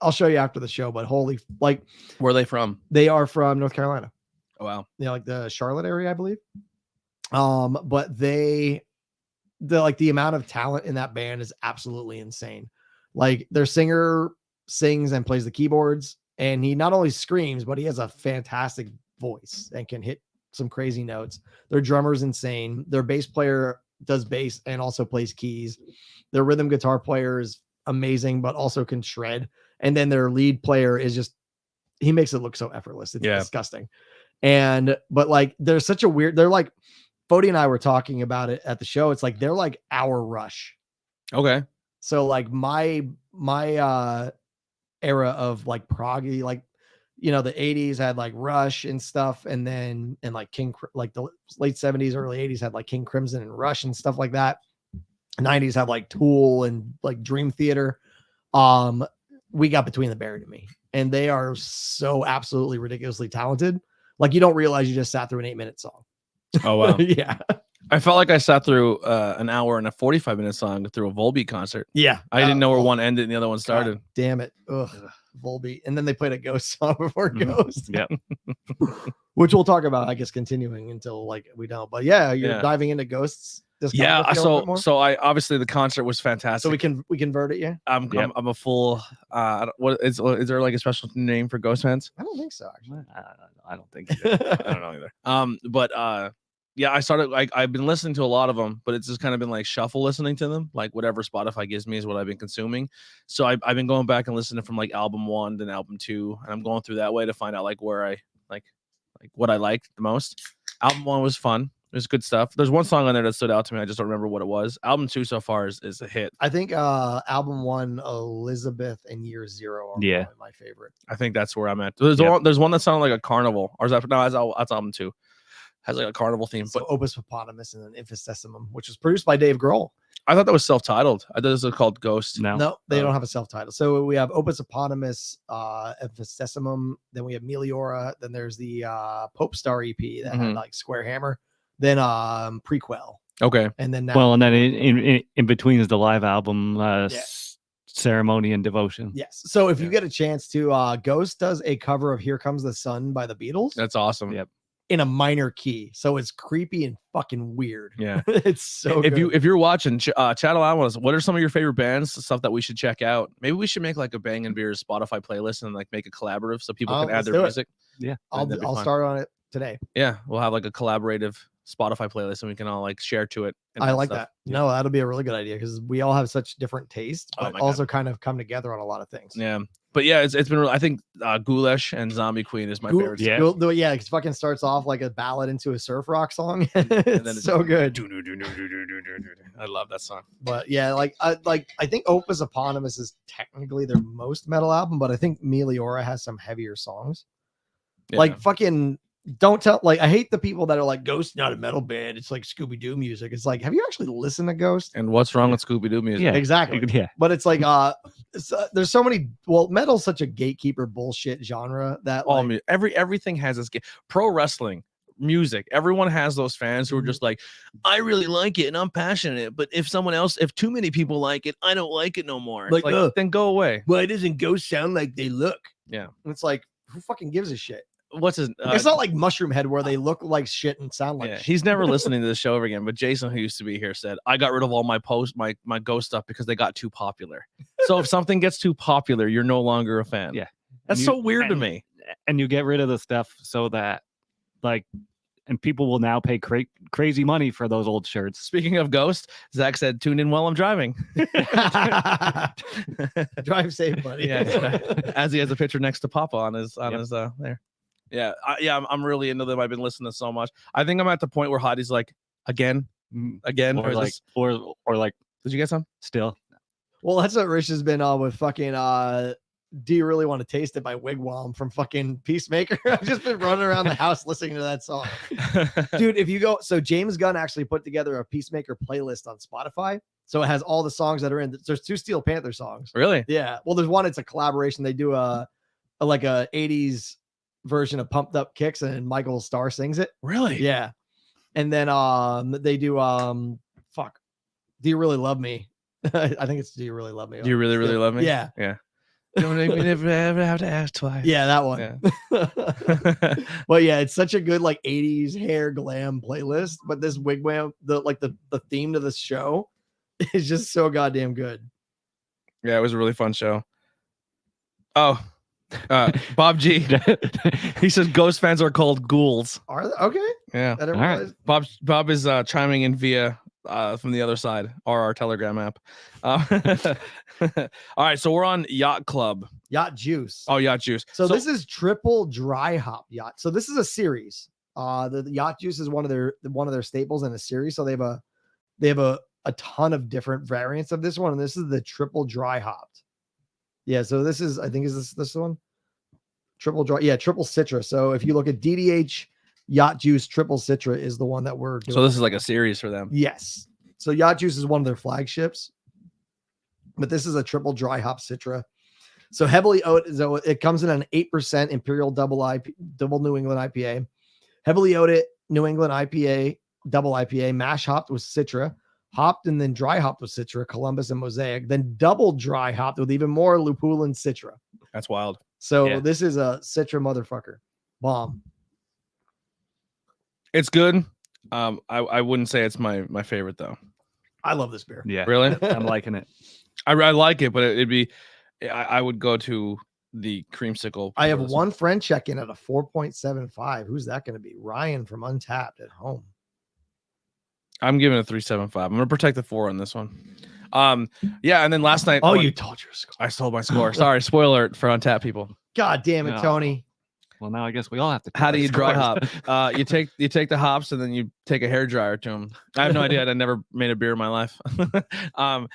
I'll show you after the show, but holy, like, Where are they from? they are from North Carolina. Oh, wow. You know, like the Charlotte area, I believe. But the like the amount of talent in that band is absolutely insane. Like their singer sings and plays the keyboards, and he not only screams, but he has a fantastic voice and can hit some crazy notes. Their drummer's insane. Their bass player does bass and also plays keys. Their rhythm guitar player is amazing, but also can shred. And then their lead player is just, he makes it look so effortless. It's disgusting. But like, there's such a weird, they're like, Bodie and I were talking about it at the show. It's like, they're like our Rush. Okay. So like my era of like proggy, like, you know, the 80s had like Rush and stuff. And then, and like like the late 70s, early 80s had like King Crimson and Rush and stuff like that. 90s had like Tool and like Dream Theater. We got Between the Buried and Me, and they are so absolutely ridiculously talented. Like you don't realize you just sat through an 8-minute song. Oh, wow. Yeah. I felt like I sat through an hour and a 45-minute song through a Volbeat concert. Yeah. I didn't know where one ended and the other one started. God damn it. Ugh. Volbeat. And then they played a Ghost song before Ghost. Yep. Which we'll talk about, I guess, continuing until like we don't. But yeah, you're diving into Ghosts. Yeah. So I obviously the concert was fantastic. So we convert it. Yeah. I'm a full. What is there like a special name for Ghost fans? I don't think so. Actually, I don't think. So. I don't know either. But yeah, I started like I've been listening to a lot of them, but it's just kind of been like shuffle listening to them. Like whatever Spotify gives me is what I've been consuming. So I've been going back and listening from like album 1 then album 2, and I'm going through that way to find out like where I like what I liked the most. Album 1 was fun. There's good stuff. There's one song on there that stood out to me. I just don't remember what it was. Album 2 so far is a hit. I think album 1, Elizabeth and Year Zero are probably my favorite. I think that's where I'm at. There's one that sounded like a carnival. Or is that no? That's album 2. Has like a carnival theme. So but Opus Hippopotamus and then Infus Decimum, which was produced by Dave Grohl. I thought that was self-titled. I thought this was called Ghost. No, they don't have a self-title. So we have Opus Eponymous, Infus Decimum, then we have Meliora, then there's the Pope Star EP that had like Square Hammer, then Prequel. Okay. And then and then in between is the live album Ceremony and Devotion. Yes. So if you get a chance to Ghost does a cover of Here Comes the Sun by the Beatles. That's awesome. Yep. In a minor key, so it's creepy and fucking weird. Yeah. It's so if good. you're watching chat allow us, what are some of your favorite bands, stuff that we should check out? Maybe we should make like a Bangin Beers Spotify playlist and like make a collaborative so people can add their music. Yeah, I'll start on it today. Yeah, we'll have like a collaborative Spotify playlist and we can all like share to it. And I like stuff. that. No, that'll be a really good idea because we all have such different tastes, Oh but my also kind of come together on a lot of things. Yeah. But yeah, it's been. I think Goulash and Zombie Queen is my favorite. Yeah. Yeah, it fucking starts off like a ballad into a surf rock song. And then It's so good. I love that song. But yeah, I think Opus Eponymous is technically their most metal album, but I think Meliora has some heavier songs. Yeah. Like fucking don't tell, like I hate the people that are like Ghost not a metal band, it's like Scooby-Doo music. It's like, have you actually listened to Ghost? And what's wrong with Scooby-Doo music? Yeah. Exactly. Yeah. But it's like there's so many, metal's such a gatekeeper bullshit genre that All like, everything has this pro wrestling music. Everyone has those fans who are just like, I really like it and I'm passionate, but if too many people like it, I don't like it no more. Like, Then go away. why doesn't Ghost sound like they look? Yeah. And it's like, who fucking gives a shit? What's his? It's not like Mushroom Head where they look like shit and sound like shit. He's never listening to the show ever again. But Jason, who used to be here, said I got rid of all my my Ghost stuff because they got too popular. So if something gets too popular, you're no longer a fan. Yeah. That's so weird to me. And you get rid of the stuff so that and people will now pay crazy money for those old shirts. Speaking of Ghost, Zach said, "Tune in while I'm driving." Drive safe, buddy. Yeah, as he has a picture next to Papa on his there. Yeah, I'm really into them. I've been listening to so much. I think I'm at the point where Hottie's like, again, or like, did you get some? Still. Well, that's what Rich has been on with fucking Do You Really Want to Taste It by Wigwam from fucking Peacemaker. I've just been running around the house listening to that song. Dude, if you go, so James Gunn actually put together a Peacemaker playlist on Spotify. So it has all the songs that are in. There's 2 Steel Panther songs. Really? Yeah. Well, there's one, it's a collaboration. They do a 80s version of Pumped Up Kicks and Michael Starr sings it. Really? Yeah. And then they do Do You Really Love Me? I think it's Do You Really Love Me? Do you really, really love me? Yeah. Yeah. Don't make me never ever have to ask twice. Yeah, that one. Yeah. But yeah, it's such a good like 80s hair glam playlist. But this Wigwam, the theme to this show is just so goddamn good. Yeah, it was a really fun show. Oh, Bob G. He says Ghost fans are called ghouls. Are they? Okay. Yeah. I didn't All right. realize. Bob is chiming in via from the other side or our Telegram app. All right, so we're on Yacht Club. Yacht Juice. Oh, Yacht Juice. So this is triple dry hop yacht. So this is a series. The Yacht Juice is one of their staples in a series. So they have a ton of different variants of this one, and this is the triple dry hopped. Yeah. So this is, I think, is this one? Triple dry. Yeah, triple Citra. So if you look at DDH Yacht Juice, triple Citra is the one that we're doing. So this is like a series for them. Yes. So Yacht Juice is one of their flagships, but this is a triple dry hop Citra. So heavily oated. So it comes in an 8% Imperial double New England IPA, heavily oated New England IPA, double IPA, mash hopped with Citra, hopped and then dry hopped with Citra, Columbus and Mosaic, then double dry hopped with even more Lupulin Citra. That's wild. So this is a Citra motherfucker. Bomb. It's good. I wouldn't say it's my favorite though. I love this beer. Yeah. Really? I'm liking it. I like it, but it'd be I would go to the creamsicle. I have one friend check in at a 4.75. Who's that going to be? Ryan from Untapped at home. I'm giving it a 3.75. I'm gonna protect the 4 on this one. Yeah, and then last night. Oh, you told your score. I told my score. Sorry, spoiler alert for Untapped people. God damn it, No. Tony. Well, now I guess we all have to. How do you dry scores. hop? You take the hops and then you take a hair dryer to them. I have no idea. I never made a beer in my life. I'm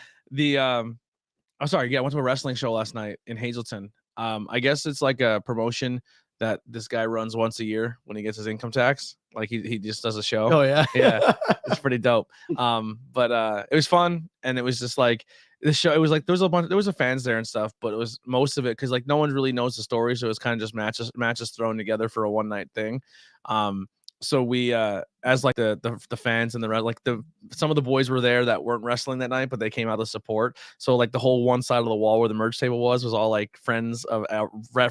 sorry. Yeah, I went to a wrestling show last night in Hazleton. I guess it's like a promotion that this guy runs once a year when he gets his income tax. Like he just does a show. Oh yeah. Yeah, it's pretty dope. But it was fun, and it was just like the show. It was like there was a fans there and stuff, but it was most of it because like no one really knows the story, so it was kind of just matches thrown together for a one night thing. So we as like the fans and some of the boys were there that weren't wrestling that night, but they came out to support. So like the whole one side of the wall where the merch table was all like friends of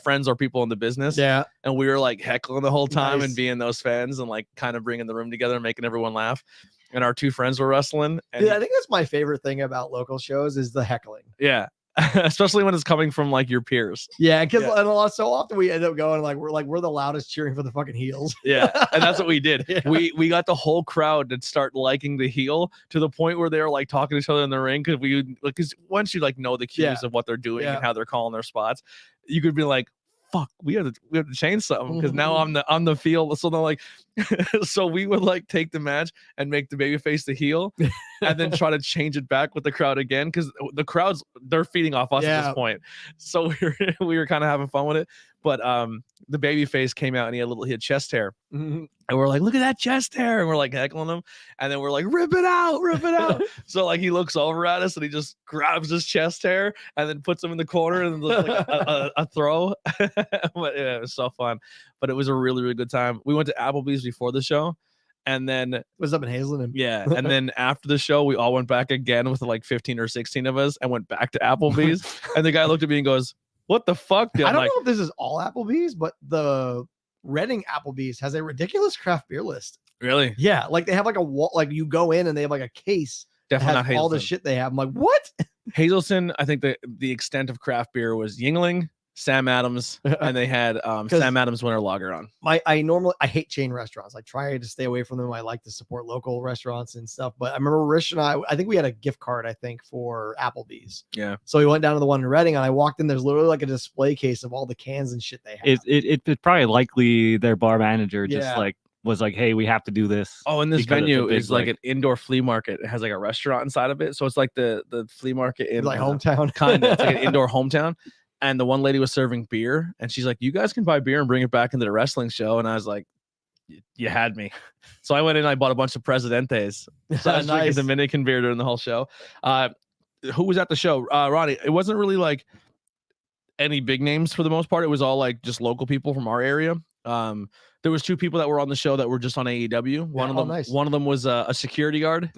friends or people in the business. Yeah. And we were like heckling the whole time Nice. and being those fans and like kind of bringing the room together and making everyone laugh. And our 2 friends were wrestling. And Dude, I think that's my favorite thing about local shows is the heckling. yeah. especially when it's coming from like your peers. Yeah, because so often we end up going we're the loudest cheering for the fucking heels. Yeah, and that's what we did. Yeah. We got the whole crowd to start liking the heel to the point where they were like talking to each other in the ring because once you like know the cues of what they're doing and how they're calling their spots, you could be like, fuck, we have to change something because now I'm the field. So they're like, so we would like take the match and make the babyface the heel, and then try to change it back with the crowd again because the crowds they're feeding off us at this point. So we were kind of having fun with it, but the babyface came out and he had chest hair. And we're like, look at that chest hair. And we're like heckling him. And then we're like, rip it out, rip it out. So like he looks over at us and he just grabs his chest hair and then puts him in the corner and does like a throw. But yeah, it was so fun. But it was a really, really good time. We went to Applebee's before the show. And then was up in Hazelden. Yeah. And then after the show, we all went back again with like 15 or 16 of us and went back to Applebee's. And the guy looked at me and goes, what the fuck? I don't know if this is all Applebee's, but the Reading Applebee's has a ridiculous craft beer list. Really? Yeah, like they have like a wall, like you go in and they have like a case. Definitely that not has Hazelton. all the shit they have. I'm like, what? Hazelton, I think the extent of craft beer was Yingling, Sam Adams, and they had Sam Adams Winter Lager on. I hate chain restaurants. I try to stay away from them. I like to support local restaurants and stuff. But I remember Rish and I think we had a gift card, for Applebee's. Yeah. So we went down to the one in Reading and I walked in. There's literally like a display case of all the cans and shit they have. It's probably likely their bar manager just was like, hey, we have to do this. Oh, and this venue is like an indoor flea market. It has like a restaurant inside of it. So it's like the flea market in like hometown. Kind of. It's like an indoor hometown. And the one lady was serving beer and she's like, you guys can buy beer and bring it back into the wrestling show. And I was like, you had me. So I went in and I bought a bunch of Presidentes. So I was drinking Dominican beer during the whole show. Who was at the show? Ronnie. It wasn't really like any big names for the most part. It was all like just local people from our area. There was two people that were on the show that were just on AEW. One of them was a security guard.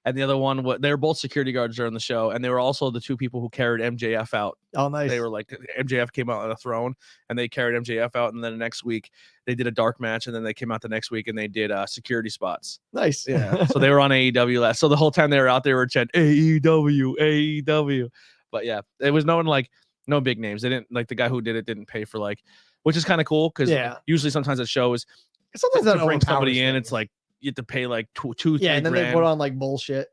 And the other one, they were both security guards during the show, and they were also the two people who carried MJF out. Oh, nice. They were like, MJF came out on a throne, and they carried MJF out, and then the next week, they did a dark match, and then they came out the next week, and they did security spots. Nice. Yeah. So they were on AEW last. So the whole time they were out, they were chanting, AEW, AEW. But yeah, it was no big names. They didn't, like, the guy who did it didn't pay for, like, which is kind of cool, because usually sometimes at shows, sometimes to bring somebody in, it's like, you have to pay like two, and then they put on like bullshit,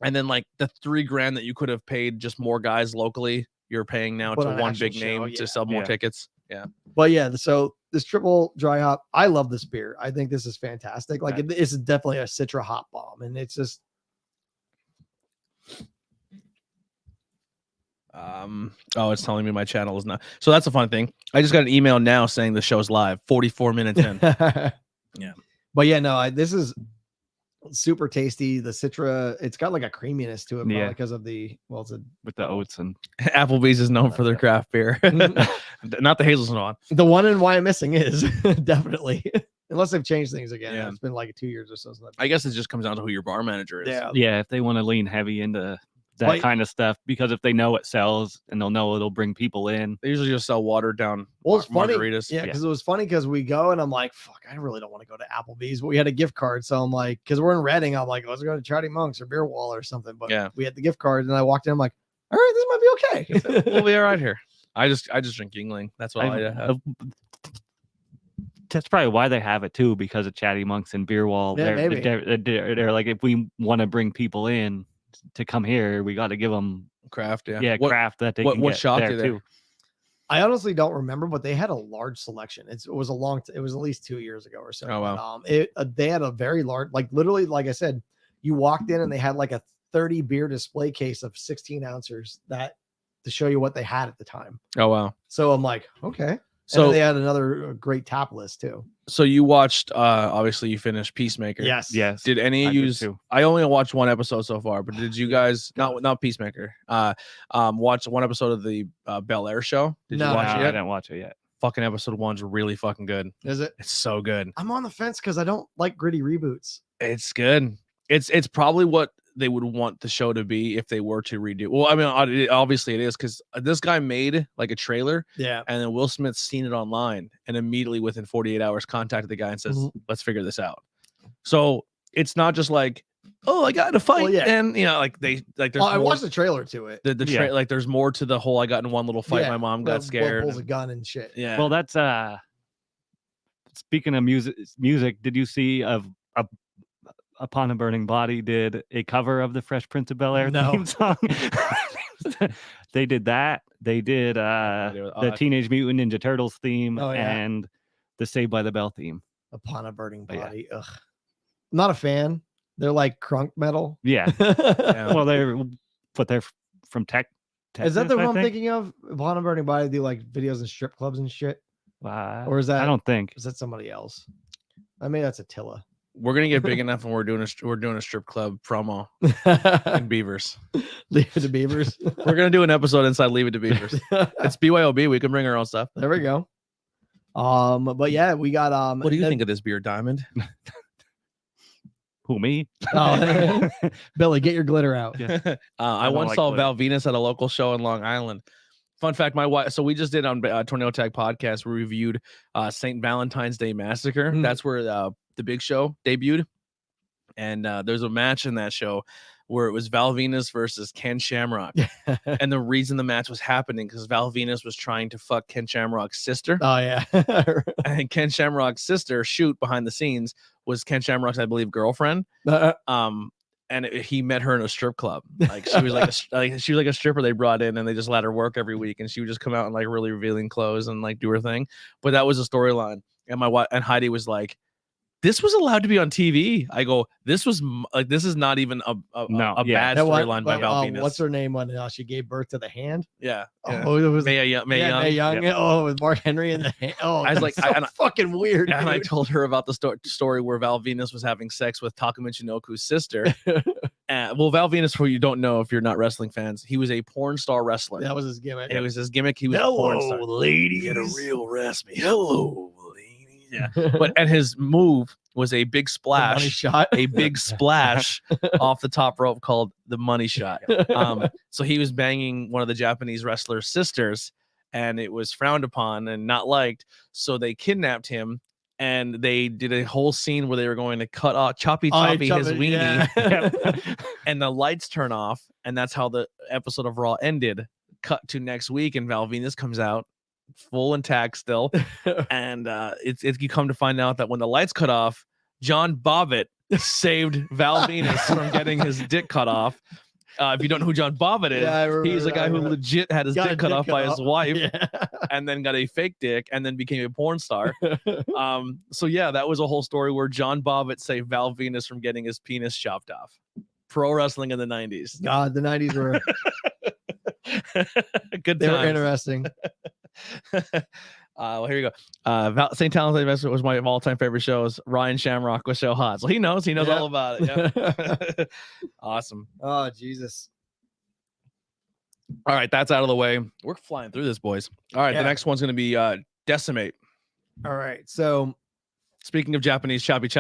and then like the $3,000 that you could have paid just more guys locally, you're paying now to one big name to sell more tickets. Yeah, but yeah, so this triple dry hop, I love this beer. I think this is fantastic. Like it's definitely a Citra hop bomb, and it's just. It's telling me my channel is not. So that's a fun thing. I just got an email now saying the show's live. 44 minutes in. Yeah. But yeah, no, this is super tasty. The Citra, it's got like a creaminess to it because of with the oats, and Applebee's is known for their craft beer. Not the Hazelton one. The one in Why I'm Missing is definitely, unless they've changed things again. Yeah. It's been like 2 years or so. I guess it just comes down to who your bar manager is. Yeah. If they want to lean heavy into that kind of stuff, because if they know it sells and they'll know it'll bring people in. They usually just sell watered down it's funny. Margaritas. Yeah, because it was funny because we go and I'm like, fuck, I really don't want to go to Applebee's, but we had a gift card. So I'm like, because we're in Reading, I'm like, let's go to Chatty Monks or Beer Wall or something. But we had the gift card and I walked in, I'm like, all right, this might be okay. We'll be all right here. I just drink Yingling. That's what I have. That's probably why they have it too, because of Chatty Monks and Beer Wall. Yeah, they're like, if we want to bring people in to come here, we got to give them craft. Craft that they can get there too. I honestly don't remember, but they had a large selection. It was at least 2 years ago or so. Oh wow. They had a very large, like literally, like I said, you walked in and they had like a 30 beer display case of 16 ounces to show you what they had at the time. Oh wow. So I'm like, okay. So they had another great tap list too. So you watched, obviously you finished Peacemaker. Yes. Did any of you? I only watched one episode so far, but did you guys not Peacemaker? Watch one episode of the Bel Air show? Did you watch it yet? I didn't watch it yet. Fucking episode 1's really fucking good. Is it? It's so good. I'm on the fence because I don't like gritty reboots. It's good. It's probably what they would want the show to be if they were to redo. Well, I mean, obviously it is, because this guy made like a trailer, and then Will Smith's seen it online and immediately within 48 hours contacted the guy and says, let's figure this out. So it's not just like oh, I got in a fight, Well, yeah. and like there's I more, watched the trailer to it. like there's more to the whole I got in one little fight. Yeah, My mom got scared. Pulls a gun and shit. Yeah. Well, that's speaking of music, did you see Upon a Burning Body did a cover of the Fresh Prince of Bel-Air theme song? They did that. They did the Teenage Mutant Ninja Turtles theme and the Saved by the Bell theme. Upon a Burning Body. Ugh. Not a fan. They're like crunk metal. Yeah. Well, they're from Tech. Is that the one I'm thinking of? Upon a Burning Body do like videos in strip clubs and shit? Or is that? I don't think. Is that somebody else? I mean, that's Attila. We're gonna get big enough, and we're doing a strip club promo in Beavers. Leave It to Beavers. We're gonna do an episode inside Leave It to Beavers. It's BYOB. We can bring our own stuff. There we go. But yeah, we got What do you think of this beer, Diamond? Who, me? Oh, Billy, get your glitter out. Yeah. I once saw glitter. Val Venus at a local show in Long Island. Fun fact, my wife. So we just did on Tornado Tag podcast. We reviewed St. Valentine's Day Massacre. That's where the Big Show debuted, and there's a match in that show where it was Val Venus versus Ken Shamrock. And the reason the match was happening because Val Venus was trying to fuck Ken Shamrock's sister. Oh yeah. And Ken Shamrock's sister, Shoot, behind the scenes, was Ken Shamrock's, I believe, girlfriend. And he met her in a strip club. Like she was like a stripper they brought in, and they just let her work every week, and she would just come out in like really revealing clothes and like do her thing. But that was a storyline. And my wife and Heidi was like, this was allowed to be on TV. I go, this is not even a bad storyline by Val Venus. What's her name when she gave birth to the hand? Yeah. Oh, it was Mae Young. Young. Yep. Oh, with Mark Henry in the hand. Oh, I was like, fucking weird. And I told her about the story where Val Venus was having sex with Taka Michinoku's sister. Well, Val Venus, for you don't know if you're not wrestling fans, he was a porn star wrestler. That was his gimmick. It was his gimmick. He was a porn star. Ladies. Get a real raspy. Hello, ladies. Yeah. And his move was a big splash. Money shot. A big splash off the top rope called the money shot. So he was banging one of the Japanese wrestlers' sisters, and it was frowned upon and not liked. So they kidnapped him, and they did a whole scene where they were going to cut off choppy his weenie. Yeah. And the lights turn off, and that's how the episode of Raw ended. Cut to next week, and Val Venus comes out full intact still. And you come to find out that when the lights cut off, John Bobbitt saved Val Venus from getting his dick cut off. If you don't know who John Bobbitt is, he's a guy who legit had his dick cut off by his wife, and then got a fake dick, and then became a porn star. So yeah, that was a whole story where John Bobbitt saved Val Venus from getting his penis chopped off. Pro wrestling in the 90s. God, the 90s were good. They were interesting. Well, here you go. St. Valentine's Day was my all-time favorite shows. Ryan Shamrock was so hot, so he knows all about it. Yeah. Awesome. Oh Jesus. All right, that's out of the way. We're flying through this, boys. All right, the next one's going to be Decimate. All right, so speaking of Japanese choppy,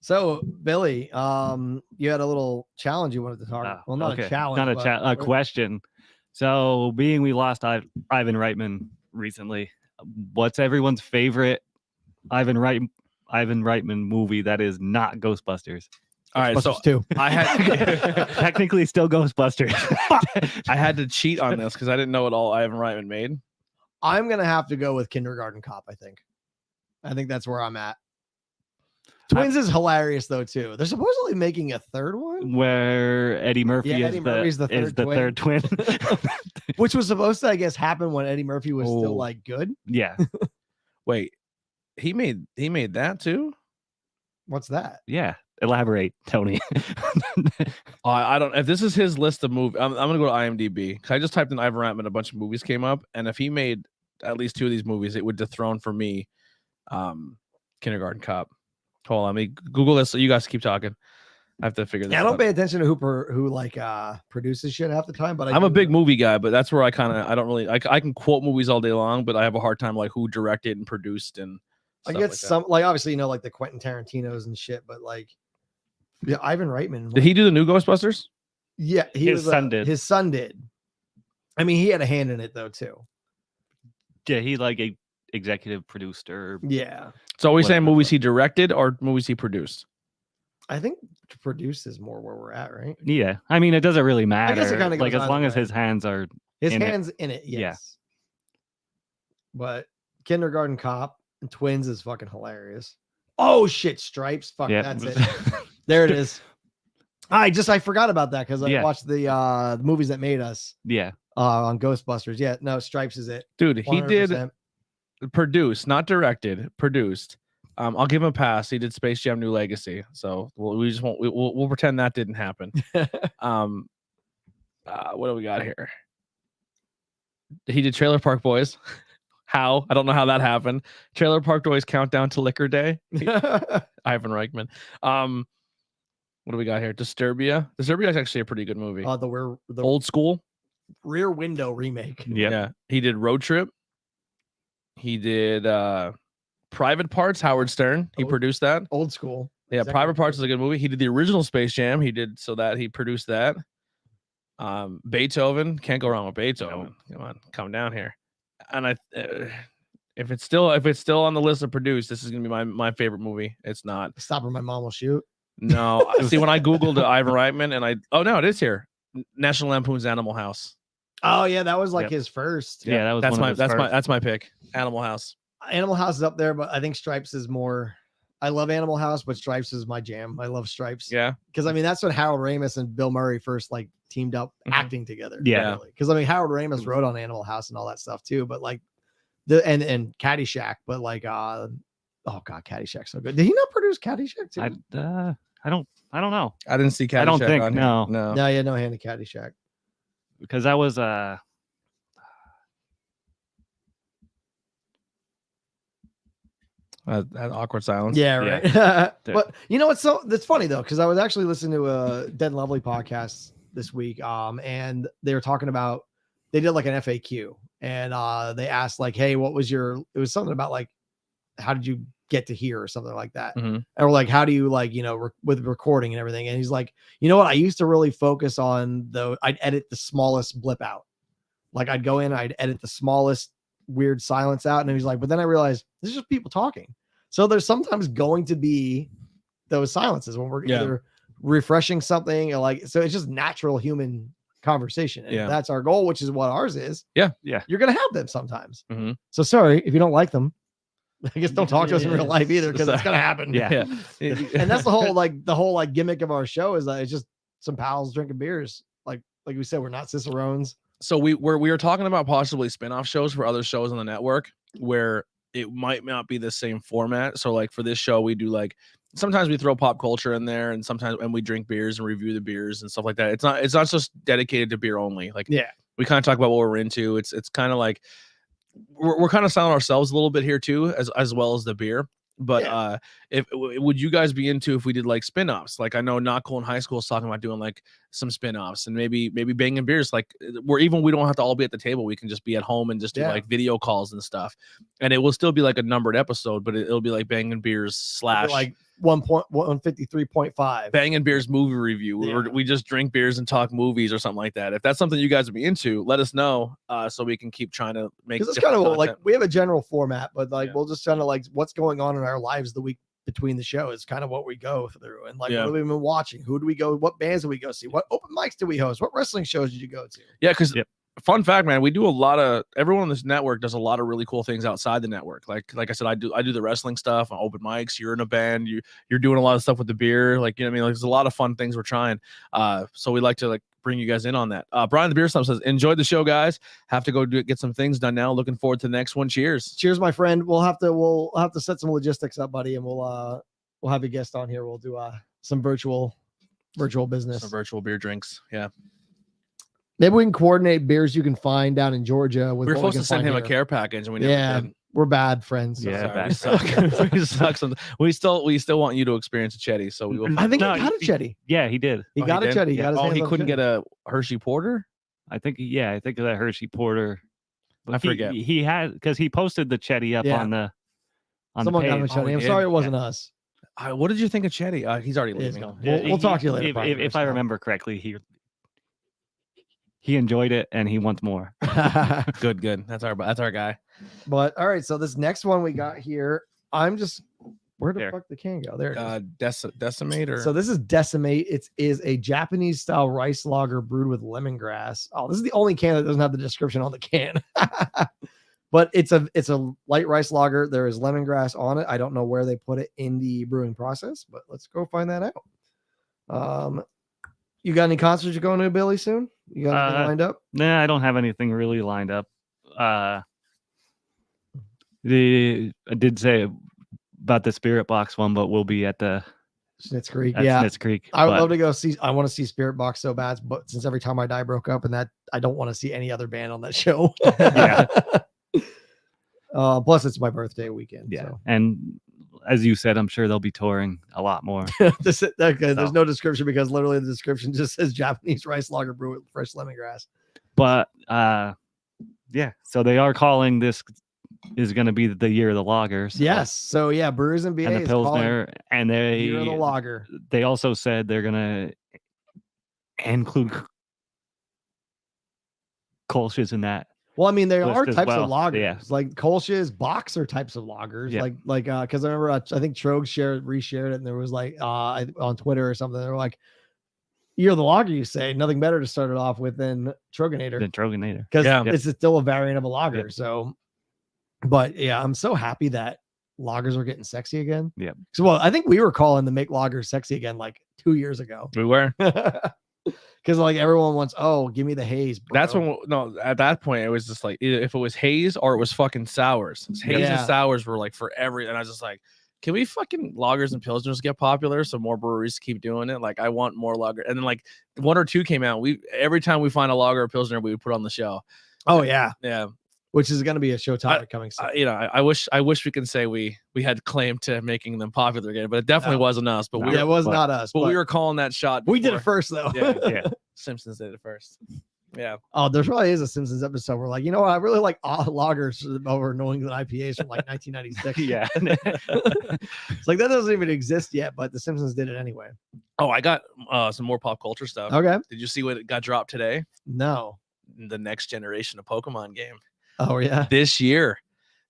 so Billy, you had a little challenge you wanted to talk. Well, not a challenge, a question. So, being we lost Ivan Reitman recently, what's everyone's favorite Ivan Reitman movie that is not Ghostbusters? All right, so too. I had technically still Ghostbusters. I had to cheat on this because I didn't know what all Ivan Reitman made. I'm gonna have to go with Kindergarten Cop. I think that's where I'm at. Twins is hilarious though too. They're supposedly making a third one where Eddie Murphy is the third twin, which was supposed to, I guess, happen when Eddie Murphy was still like good. Yeah. Wait, he made that too? What's that? Yeah. Elaborate, Tony. I don't. If this is his list of movies, I'm gonna go to IMDb because I just typed in Ivan Reitman, a bunch of movies came up, and if he made at least 2 of these movies, it would dethrone for me Kindergarten Cop. Hold on, let me Google this so you guys keep talking. I have to figure this out. I don't pay attention to who like produces shit half the time, but I'm a big movie guy, but that's where I don't really I can quote movies all day long, but I have a hard time like who directed and produced and I get some like obviously like the Quentin Tarantinos and shit, but like Ivan Reitman. Did he do the new Ghostbusters? Yeah, his son did. I mean, he had a hand in it though too. Yeah, he like a executive producer. Yeah. So are we saying movies he directed or movies he produced? I think to produce is more where we're at, right? Yeah, I mean, it doesn't really matter. guess it kinda like goes as either long as way. his hands are His in it. hands in it, yes. Yeah. But Kindergarten Cop and Twins is fucking hilarious. Oh shit, Stripes. Fuck, Yep. that's it. There it is. I forgot about that because I Yeah. watched the movies that made us Yeah. on Ghostbusters. Yeah, no, Stripes is it. Dude, he did 100%. produce, not directed, produced. I'll give him a pass. He did Space Jam: New Legacy, so we just won't. We'll pretend that didn't happen. What do we got here? He did Trailer Park Boys. How? I don't know how that happened. Trailer Park Boys Countdown to Liquor Day. Ivan Reichman. What do we got here? Disturbia. Disturbia is actually a pretty good movie. The Old School. Rear Window remake. Yep. Yeah. He did Road Trip. He did Private Parts. Howard Stern. He produced that. Old School. Yeah, Exactly. Private Parts is a good movie. He did the original Space Jam. He produced that. Beethoven. Can't go wrong with Beethoven. Come on, come down here. And if it's still on the list of produced, this is gonna be my favorite movie. It's not. Stop or My Mom Will Shoot. No, see, when I googled Ivan Reitman no, it is here. National Lampoon's Animal House. Oh yeah, that was like his first. Yeah, that was that's my pick. Animal House. Animal House is up there, but I think Stripes is more. I love Animal House, but Stripes is my jam. I love Stripes. Yeah, because I mean that's when Harold Ramis and Bill Murray first like teamed up acting together. Yeah, because I mean Harold Ramis wrote on Animal House and all that stuff too, but like and Caddyshack, but like oh god, Caddyshack's so good. Did he not produce Caddyshack too? I don't know. I didn't see Caddyshack. I don't think on no. Here. No, he had no hand in Caddyshack because that was that awkward silence. Yeah, right. But you know what's that's funny though, because I was actually listening to a Dead and Lovely podcast this week, and they were talking about they did like an FAQ, and they asked like, hey, what was it was something about like, how did you get to here or something like that, and we're like, how do you like with recording and everything, and he's like, you know what, I used to really focus on I'd edit the smallest blip out, like I'd go in, I'd edit the smallest weird silence out, and he's like, but then I realized this is just people talking, so there's sometimes going to be those silences when we're either refreshing something or like, so it's just natural human conversation, and that's our goal, which is what ours is. You're gonna have them sometimes. So sorry if you don't like them. I guess don't talk to us in real life either, because it's gonna happen. And that's the whole gimmick of our show is that it's just some pals drinking beers. Like we said, we're not cicerones. So we were talking about possibly spin-off shows for other shows on the network where it might not be the same format. So like for this show, we do like sometimes we throw pop culture in there, and sometimes we drink beers and review the beers and stuff like that. It's not just dedicated to beer only. Like we kind of talk about what we're into. It's kind of like we're kind of selling ourselves a little bit here too, as well as the beer. But would you guys be into if we did like spin-offs? Like I know Not Cool in High School is talking about doing like some spin-offs, and maybe Bangin Beers, like where even we don't have to all be at the table, we can just be at home and just do like video calls and stuff, and it will still be like a numbered episode, but it'll be like Bangin Beers / like 153.5 Bangin Beers movie review. We just drink beers and talk movies or something like that. If that's something you guys would be into, let us know so we can keep trying to make, because it's kind of like we have a general format, but like we'll just kind of like what's going on in our lives the week between the show is kind of what we go through, and like what have we been watching, who do we go, what bands do we go see, what open mics do we host, what wrestling shows did you go to? Because fun fact, man, we do everyone on this network does a lot of really cool things outside the network. Like I said, I do the wrestling stuff on open mics. You're in a band, you're doing a lot of stuff with the beer, like, you know what I mean? Like there's a lot of fun things we're trying. So we like to like bring you guys in on that. Brian the Beer Stump says, enjoyed the show, guys. Have to go get some things done now. Looking forward to the next one. Cheers. Cheers, my friend. We'll have to set some logistics up, buddy, and we'll have a guest on here. We'll do some virtual business, some virtual beer drinks. Yeah. Maybe we can coordinate beers you can find down in Georgia. We're supposed to send him a care package, and we never did. We're bad friends. So we suck. We suck. We still want you to experience a Chetty. So we will. I think he got a Chetty. Yeah, he did. He got a Chetty. He got his he couldn't get a Hershey Porter. I think that Hershey Porter. I forget. He had, because he posted the Chetty up on the someone page. got him a Chetty. I'm sorry it wasn't us. What did you think of Chetty? He's already leaving. We'll talk to you later. If I remember correctly, he enjoyed it and he wants more. Good. That's our guy. But all right, so this next one we got here, we're Where the There. fuck the can go? There it is. Decimator. So this is Decimate. It is a Japanese style rice lager brewed with lemongrass. Oh, this is the only can that doesn't have the description on the can. But it's a light rice lager. There is lemongrass on it. I don't know where they put it in the brewing process, but let's go find that out. You got any concerts you're going to, Billy, soon? You got anything lined up? Nah, I don't have anything really lined up. I did say about the Spirit Box one, but we'll be at the Schnitz Creek. at Yeah. Schnitz Creek. I would but- love to go see. I want to see Spirit Box so bad, but since Every Time I Die broke up, and that I don't want to see any other band on that show. Yeah. Plus, it's my birthday weekend. Yeah, So. and as you said, I'm sure they'll be touring a lot more. There's no description because literally the description just says Japanese rice lager brewed with fresh lemongrass. But yeah, so they are calling this is going to be the year of the lagers. Yes. So yeah, Brewers and BA and the is calling Pilsner, and year of the lager. they also said they're going to include Kolsch's in that. Well, I mean, there list are as types well. of lagers, Yeah. like Kolsch's, Boxer types of lagers, Yeah. because I remember I think Trogue reshared it, and there was like on Twitter or something, they were like, "Year of the lager," you say, nothing better to start it off with than Troganator, The Troganator. because Yeah. it's still a variant of a lager. Yep. So, but yeah, I'm so happy that lagers are getting sexy again. Yep. So, well, I think we were calling the make lagers sexy again like 2 years ago. We were. Because like everyone wants, oh, give me the haze. Bro. That's when at that point it was just like either if it was haze or it was fucking sours. Haze Yeah. and sours were like for every, and I was just like, can we fucking lagers and pilsners get popular so more breweries keep doing it? Like I want more lager. And then like 1 or 2 came out. Every time we find a lager or pilsner, we would put on the show. Oh yeah, Yeah. which is going to be a show topic coming soon. I wish we could say we had claim to making them popular again, but it definitely No. wasn't us. But No. we It were, was but- not us, but we were calling that shot. we did it before. first though. Yeah. Yeah. Simpsons did it first. Yeah. Oh, there probably is a Simpsons episode where like, you know what, I really like lagers over New England IPAs from like 1996. Yeah. It's like that doesn't even exist yet, but the Simpsons did it anyway. Oh, I got some more pop culture stuff. Okay. Did you see what got dropped today? No. The next generation of Pokemon game Oh yeah. this year.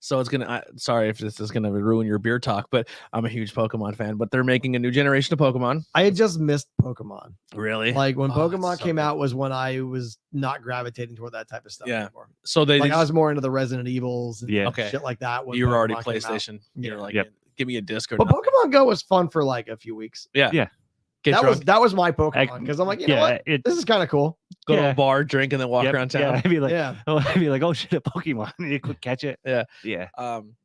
So it's gonna. Sorry if this is gonna ruin your beer talk, but I'm a huge Pokemon fan. But they're making a new generation of Pokemon. I had just missed Pokemon. Really? Like when Oh, Pokemon it's so came good. out was when I was not gravitating toward that type of stuff Yeah. anymore. So they. Like I just- was more into the Resident Evils and Yeah. Okay. shit like that. When you were already Pokemon came out. PlayStation. You're Yeah. like, Yep. give me a disc or But nothing. Pokemon Go was fun for like a few weeks. Yeah. Yeah. Get drunk, That was my Pokemon because I'm like, you know what? It's This is kind of cool. go to yeah. a bar, drink, and then walk yep, around town. Yeah, I'd be like, Yeah. I'd be like, oh shit, a Pokemon. You could catch it. Yeah. Yeah.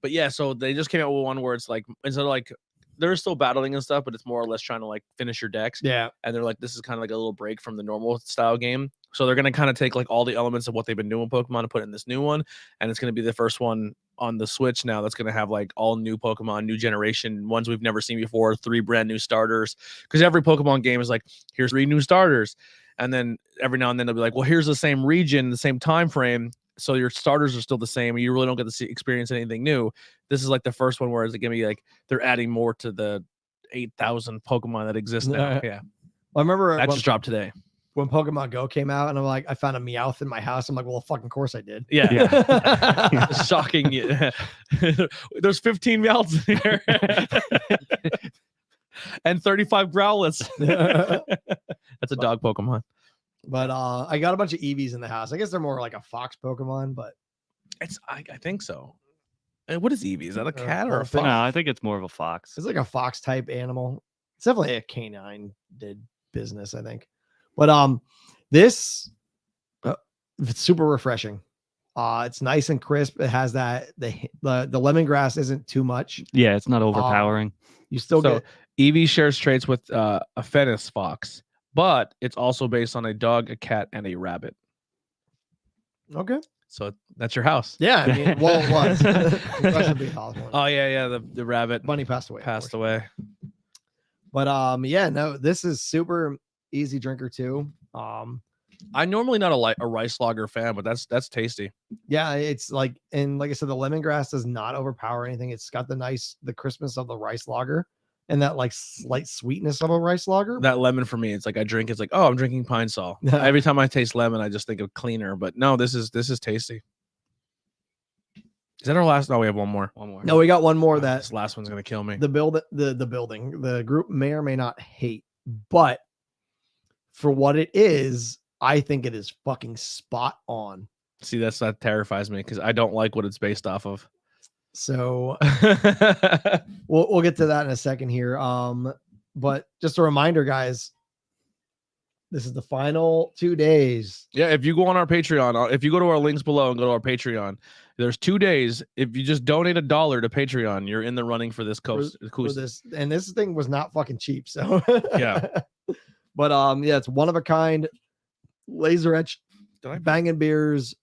But yeah, so they just came out with one where it's like instead of like they're still battling and stuff, but it's more or less trying to like finish your decks. Yeah. And they're like, this is kind of like a little break from the normal style game. So they're gonna kind of take like all the elements of what they've been doing with Pokemon and put in this new one, and it's gonna be the first one on the Switch now that's gonna have like all new Pokemon, new generation, ones we've never seen before, 3 brand new starters. Because every Pokemon game is like, here's 3 new starters, and then every now and then they'll be like, well, here's the same region, the same time frame, so your starters are still the same. You really don't get to experience anything new. This is like the first one where it's gonna be like they're adding more to the 8,000 Pokemon that exist now. Yeah, Well, I remember that when, just dropped today. when Pokemon Go came out, and I'm like, I found a Meowth in my house. I'm like, well, fucking course I did. Yeah. Yeah. Shocking. Yeah. There's 15 Meowths in here. And 35 Growlithe. That's a dog Pokemon. But I got a bunch of Eevees in the house. I guess they're more like a fox Pokemon, but I think so. What is Eevee? Is that a cat or or a a fox? No, I think it's more of a fox. it's like a fox type animal. It's definitely a canine did business, I think. But this it's super refreshing. It's nice and crisp. It has that the lemongrass isn't too much. Yeah, it's not overpowering. You still So get Eevee shares traits with a Fenris fox, but it's also based on a dog, a cat, and a rabbit. okay. So that's your house. Yeah, I mean, well, it was. Rest in peace, Osborne. Oh yeah. The rabbit Bunny passed away. passed unfortunately. away. But yeah, no, this is super easy drinker too. I'm normally not a rice lager fan, but that's tasty. Yeah, it's like, and like I said, the lemongrass does not overpower anything. It's got the crispness of the rice lager and that like slight sweetness of a rice lager. That lemon for me, it's like it's like, oh, I'm drinking Pine Sol. Every time I taste lemon, I just think of cleaner. But no, this is tasty. Is that our last? No, we have one more. One more. No, we got one more that this last one's gonna kill me. the building, the group may or may not hate, but for what it is, I think it is fucking spot on. See, that terrifies me because I don't like what it's based off of. So we'll get to that in a second here. But just a reminder, guys, this is the final 2 days. Yeah, if you go on our Patreon, if you go to our links below and go to our Patreon, there's 2 days. If you just donate $1 to Patreon, you're in the running for this coast. For this, and this thing was not fucking cheap. So yeah. But yeah, it's one of a kind laser etched Bangin Beers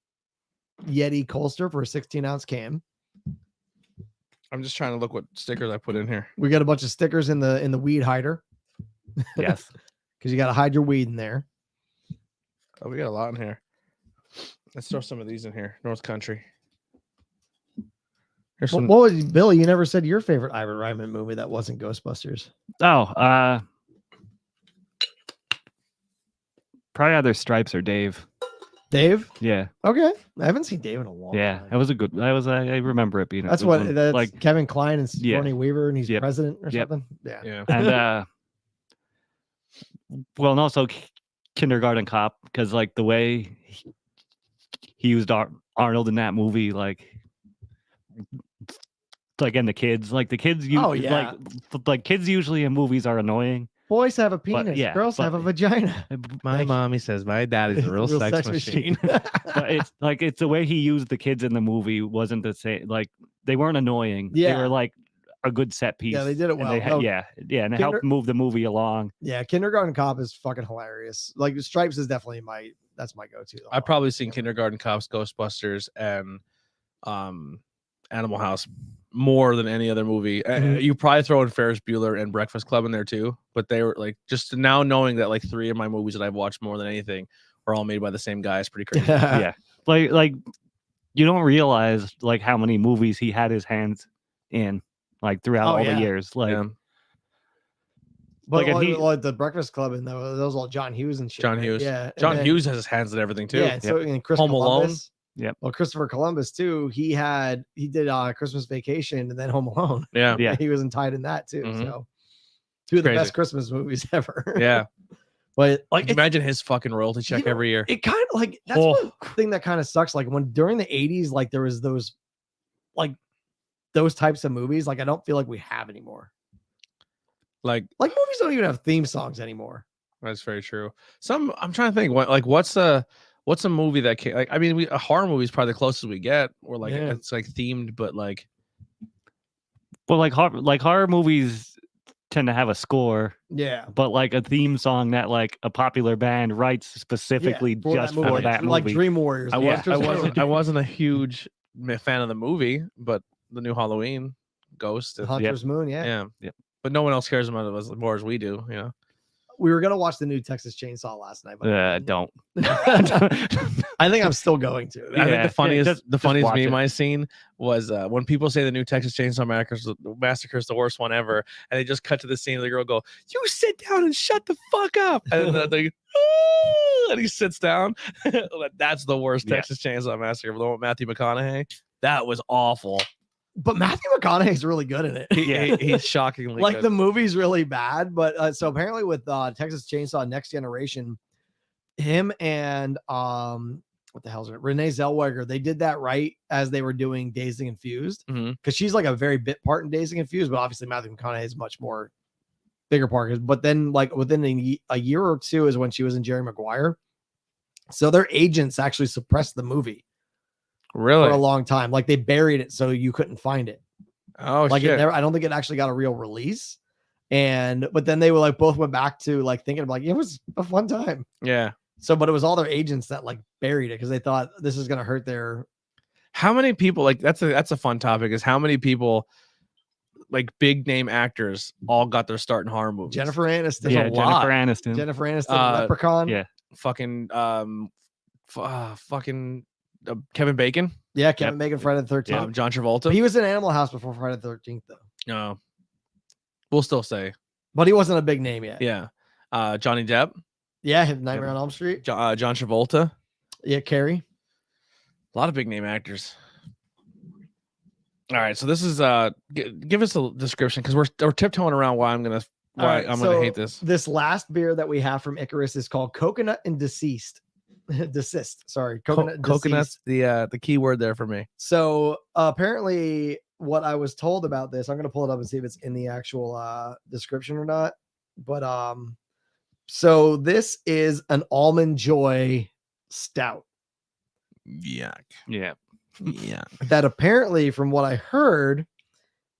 Yeti Colster for a 16-ounce can. I'm just trying to look what stickers I put in here. We got a bunch of stickers in the weed hider. Yes. Because you got to hide your weed in there. Oh, we got a lot in here. Let's throw some of these in here. North Country. Here's some. What was Billy? You never said your favorite Ivan Reitman movie that wasn't Ghostbusters. Oh, probably either Stripes or Dave. Dave? Yeah. Okay. I haven't seen Dave in a long time. It was a good. I remember it being. That's like Kevin Kline and Sigourney Weaver, and he's president or something. Yeah. And well, and also Kindergarten Cop, because like the way he used Arnold in that movie, like and the kids, like kids usually in movies are annoying. Boys have a penis, girls have a vagina. My mommy says my daddy's a real sex machine. But it's the way he used the kids in the movie wasn't the same. Like they weren't annoying. They were like a good set piece. Yeah, they did it well. And it helped move the movie along. Yeah, Kindergarten Cop is fucking hilarious. Like Stripes is definitely that's my go-to. I've probably seen Kindergarten Cops, Ghostbusters, and Animal House more than any other movie. You probably throw in Ferris Bueller and Breakfast Club in there too, but they were like, just now knowing that like 3 of my movies that I've watched more than anything are all made by the same guy is pretty crazy. Yeah. Like you don't realize like how many movies he had his hands in like throughout all the years. Like but like the Breakfast Club and those all John Hughes and shit. John Hughes. Yeah. John Hughes has his hands in everything too. Yeah. So in Home Alone. Yep. Well, Christopher Columbus too. He did Christmas Vacation and then Home Alone. Yeah. He wasn't tied in that too. So 2 of the best Christmas movies ever. Yeah. But like, imagine his fucking royalty check every year. It kind of like that's one thing that kind of sucks. Like when during the 80s, like there was those types of movies. Like I don't feel like we have anymore. Like movies don't even have theme songs anymore. That's very true. I'm trying to think. What's a movie that came, like, I mean, a horror movie is probably the closest we get, or like it's like themed, but like, well, like horror movies tend to have a score, but like a theme song that like a popular band writes specifically just for that movie, like Dream Warriors. I wasn't a huge fan of the movie, but the new Halloween, Ghost, Hunter's Moon, yeah, but no one else cares about it as more as we do, you know. We were gonna watch the new Texas Chainsaw last night, but don't. I think I'm still going to. I think the funniest meme I seen was when people say the new Texas Chainsaw Massacre is the worst one ever, and they just cut to the scene of the girl go, "You sit down and shut the fuck up," and then and he sits down. That's the worst Texas Chainsaw Massacre. The one with Matthew McConaughey. That was awful. But Matthew McConaughey's really good in it. He's shockingly like good. The movie's really bad, but so apparently with Texas Chainsaw Next Generation, him and what the hell's it? Renee Zellweger, they did that right as they were doing Dazed and Confused, because she's like a very bit part in Dazed and Confused, but obviously Matthew McConaughey is much more bigger part. But then like within a year or two is when she was in Jerry Maguire, so their agents actually suppressed the movie. Really? For a long time. Like they buried it so you couldn't find it. Oh, like shit. I don't think it actually got a real release. But then they were like both went back to like thinking of like it was a fun time. Yeah. So but it was all their agents that like buried it because they thought this is gonna hurt their. How many people, like that's a fun topic, is how many people like big name actors all got their start in horror movies? Jennifer Aniston. Jennifer Aniston. Leprechaun. Yeah. Fucking Kevin Bacon. Yeah, Kevin Bacon, Friday the 13th. John Travolta. But he was in Animal House before Friday the 13th, though. No, we'll still say. But he wasn't a big name yet. Yeah. Johnny Depp. Yeah, Nightmare on Elm Street. John Travolta. Yeah, Carrie. A lot of big name actors. All right, so this is give us a description because we're tiptoeing around why I'm gonna hate this. This last beer that we have from Icarus is called Coconut and Desist. Desist. Sorry, Coconut's the key word there for me. So apparently, what I was told about this, I'm gonna pull it up and see if it's in the actual description or not. But so this is an Almond Joy Stout. Yuck. Yeah. Yeah. That apparently, from what I heard,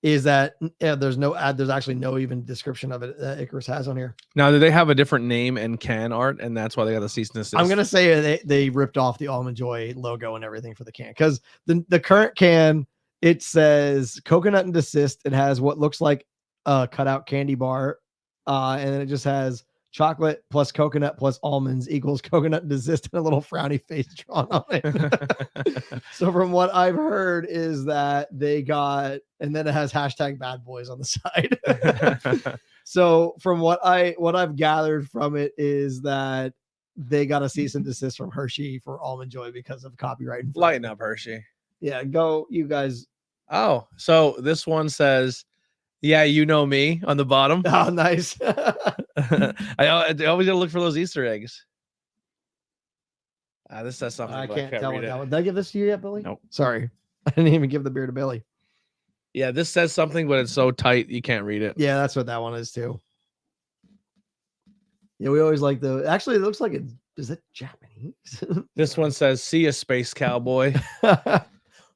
is that there's actually no even description of it that Icarus has on here. Now, do they have a different name and can art, and that's why they got the cease and desist? I'm gonna say they ripped off the Almond Joy logo and everything for the can, because the current can, it says Coconut and Desist. It has what looks like a cutout candy bar, and then it just has chocolate plus coconut plus almonds equals coconut and desist, and a little frowny face drawn on it. So from what I've heard is that they got, and then it has hashtag bad boys on the side. So from what I've gathered from it is that they got a cease and desist from Hershey for Almond Joy because of copyright. Lighten up, Hershey. Yeah, go you guys. Oh, so this one says, "Yeah, you know me" on the bottom. Oh, nice. I always gotta look for those Easter eggs. This says something. I but can't tell read what it. that one. Did I give this to you yet, Billy? Nope. Sorry. I didn't even give the beer to Billy. Yeah, this says something, but it's so tight you can't read it. Yeah, that's what that one is too. Yeah, we always like actually it looks like is it Japanese? This one says, "See a space cowboy."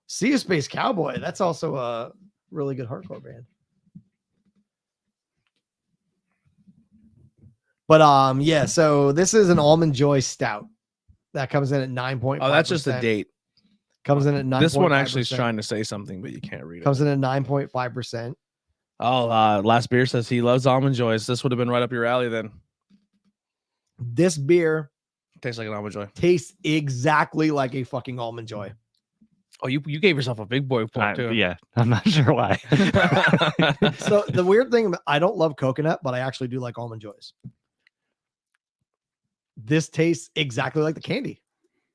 See a Space Cowboy. That's also a really good hardcore band. But yeah, so this is an Almond Joy Stout that comes in at 9.5%. Oh, that's just a date. Comes in at 9. This one actually is trying to say something, but you can't read it. Comes in at 9.5%. Oh, Last Beer says he loves Almond Joys. This would have been right up your alley then. This beer Tastes like an Almond Joy. tastes exactly like a fucking Almond Joy. Oh, you gave yourself a big boy point too. Yeah, I'm not sure why. So the weird thing, I don't love coconut, but I actually do like Almond Joys. This tastes exactly like the candy.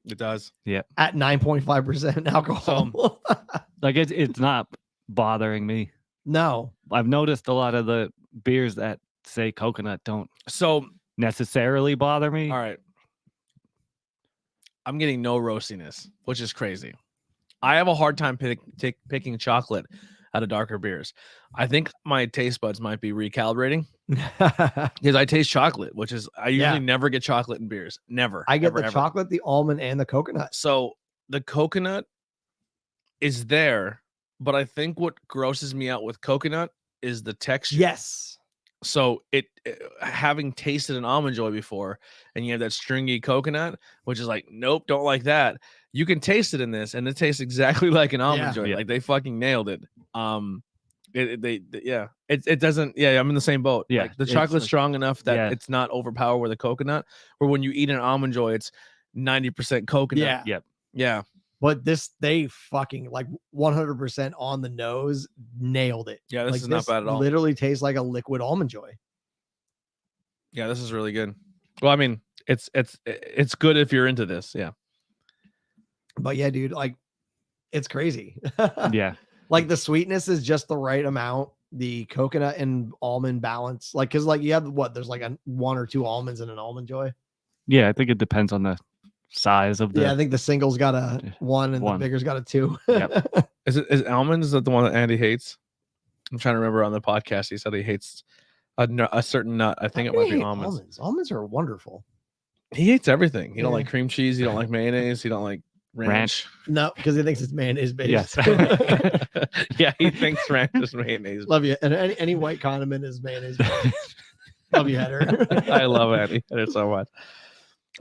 It does. Yeah. At 9.5% alcohol. Like it's not bothering me. No. I've noticed a lot of the beers that say coconut don't So necessarily bother me. all right. I'm getting no roastiness, which is crazy. I have a hard time picking chocolate out of darker beers. I think my taste buds might be recalibrating because I taste chocolate, which is I usually never get chocolate in beers. Never. I get ever, the ever. chocolate, the almond, and the coconut. So the coconut is there, but I think what grosses me out with coconut is the texture. Yes. So having tasted an Almond Joy before, and you have that stringy coconut, which is like, nope, don't like that. You can taste it in this, and it tastes exactly like an Almond Joy. Yeah. Like they fucking nailed it. It doesn't. Yeah, I'm in the same boat. Yeah, like the chocolate's strong enough that yeah. it's not overpowered with a coconut. Where when you eat an Almond Joy, it's 90% coconut. Yeah. Yep. Yeah. But they fucking like 100% on the nose nailed it. Yeah, this like, is not bad at all. Literally tastes like a liquid Almond Joy. Yeah, this is really good. Well, I mean, it's good if you're into this. Yeah. But yeah, dude, like it's crazy. Yeah. Like the sweetness is just the right amount. The coconut and almond balance, like, cause like you have there's like a 1 or 2 almonds in an Almond Joy. Yeah, I think it depends on the size of the. Yeah, I think the single's got a 1 and the bigger's got a 2. Yep. Is almonds the one that Andy hates? I'm trying to remember on the podcast. He said he hates a certain nut. I think it might be almonds. Almonds are wonderful. He hates everything. He don't Yeah. like cream cheese. He don't like mayonnaise. He don't like ranch. No, because he thinks it's mayonnaise based. Yes. Yeah, he thinks ranch is mayonnaise. Love you. And any white condiment is mayonnaise based. Love you, Header. I love Andy so much.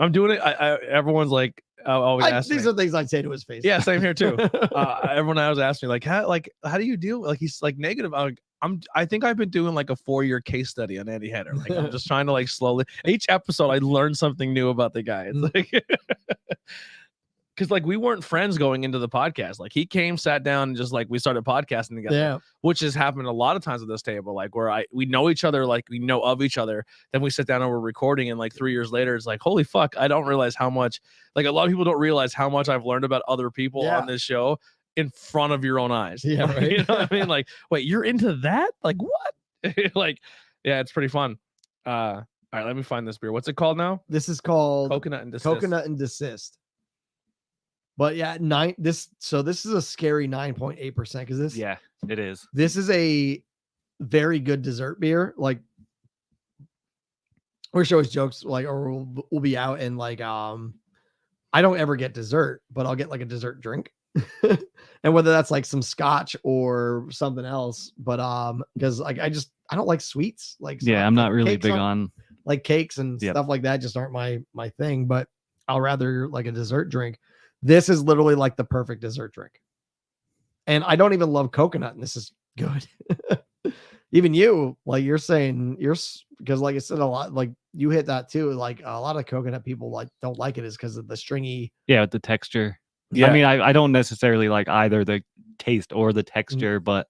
I'm doing it. Everyone's like, always ask these me. are things I'd say to his face. Yeah, same here too. Everyone always asks me like, how do you deal? Like he's like negative. I think I've been doing like a 4-year case study on Andy Header. Like I'm just trying to like slowly. Each episode, I learn something new about the guy. It's like, because like we weren't friends going into the podcast. Like he came, sat down, and just like we started podcasting together. Yeah. Which has happened a lot of times at this table. Like where we know each other, like we know of each other. Then we sit down and we're recording, and like 3 years later, it's like, holy fuck! I don't realize how much. Like a lot of people don't realize how much I've learned about other people on this show. in front of your own eyes. Yeah, right. You know what I mean? Like, wait, you're into that? Like what? Like, yeah, it's pretty fun. All right, let me find this beer. What's it called now? This is called Coconut and Desist. Coconut and Desist. But yeah, this is a scary 9.8% because this it is. This is a very good dessert beer. Like we're always jokes like, or we'll be out and like I don't ever get dessert, but I'll get like a dessert drink. And whether that's like some scotch or something else, but because like I don't like sweets. Like I'm not really big on like cakes and stuff like that. Just aren't my thing. But I'll rather like a dessert drink. This is literally like the perfect dessert drink. And I don't even love coconut, and this is good. Even you, like you're saying, because like I said, a lot like you hit that too. Like a lot of coconut people like don't like it is because of the stringy. Yeah, the texture. Yeah, I mean, I don't necessarily like either the taste or the texture, but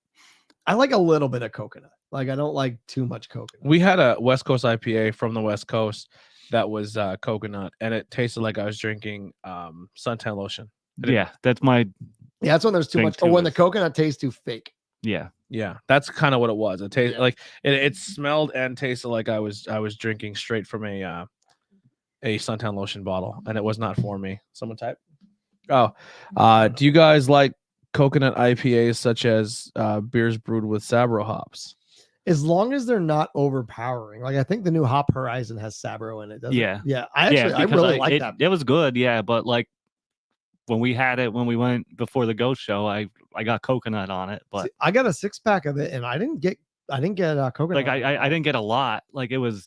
I like a little bit of coconut. Like I don't like too much coconut. We had a West Coast IPA from the West Coast that was coconut, and it tasted like I was drinking suntan lotion. That's my. Yeah, that's when there's too much, or when the coconut tastes too fake. Yeah, that's kind of what it was. It tasted like it smelled and tasted like I was drinking straight from a suntan lotion bottle, and it was not for me. Someone type. Oh, do you guys like coconut IPAs such as beers brewed with Sabro hops? As long as they're not overpowering. Like I think the new Hop Horizon has Sabro in it. Doesn't it? Yeah. I really like that. It was good. Yeah, but like when we had it when we went before the Ghost show, I got coconut on it. But see, I got a 6-pack of it, and I didn't get coconut. Like I didn't get a lot. Like it was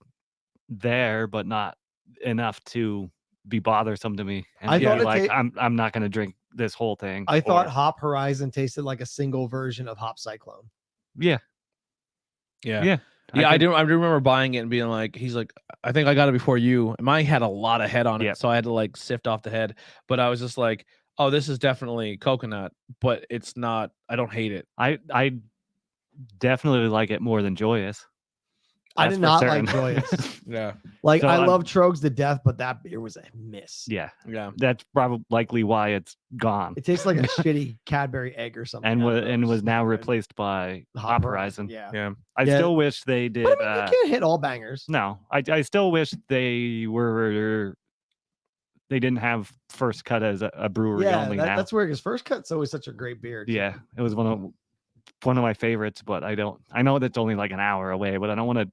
there, but not enough to be bothersome to me. And I thought like I'm not gonna drink this whole thing. I thought Hop Horizon tasted like a single version of Hop Cyclone. Yeah. I do remember buying it and being like, he's like, I think I got it before you. And mine had a lot of head on it, so I had to like sift off the head. But I was just like, oh, this is definitely coconut, but it's not. I don't hate it. I definitely like it more than Joyous. I did not like Joyous. Like so I love Trogs to death, but that beer was a miss. Yeah. That's probably likely why it's gone. It tastes like a shitty Cadbury egg or something. And was now replaced by Hop Horizon. Yeah. I still wish they did. But I mean, you can't hit all bangers. No, I still wish they didn't have First Cut as a brewery only. That's where his First Cut's always such a great beer. Too. Yeah, it was one of my favorites, but I know that's only like an hour away, but I don't want to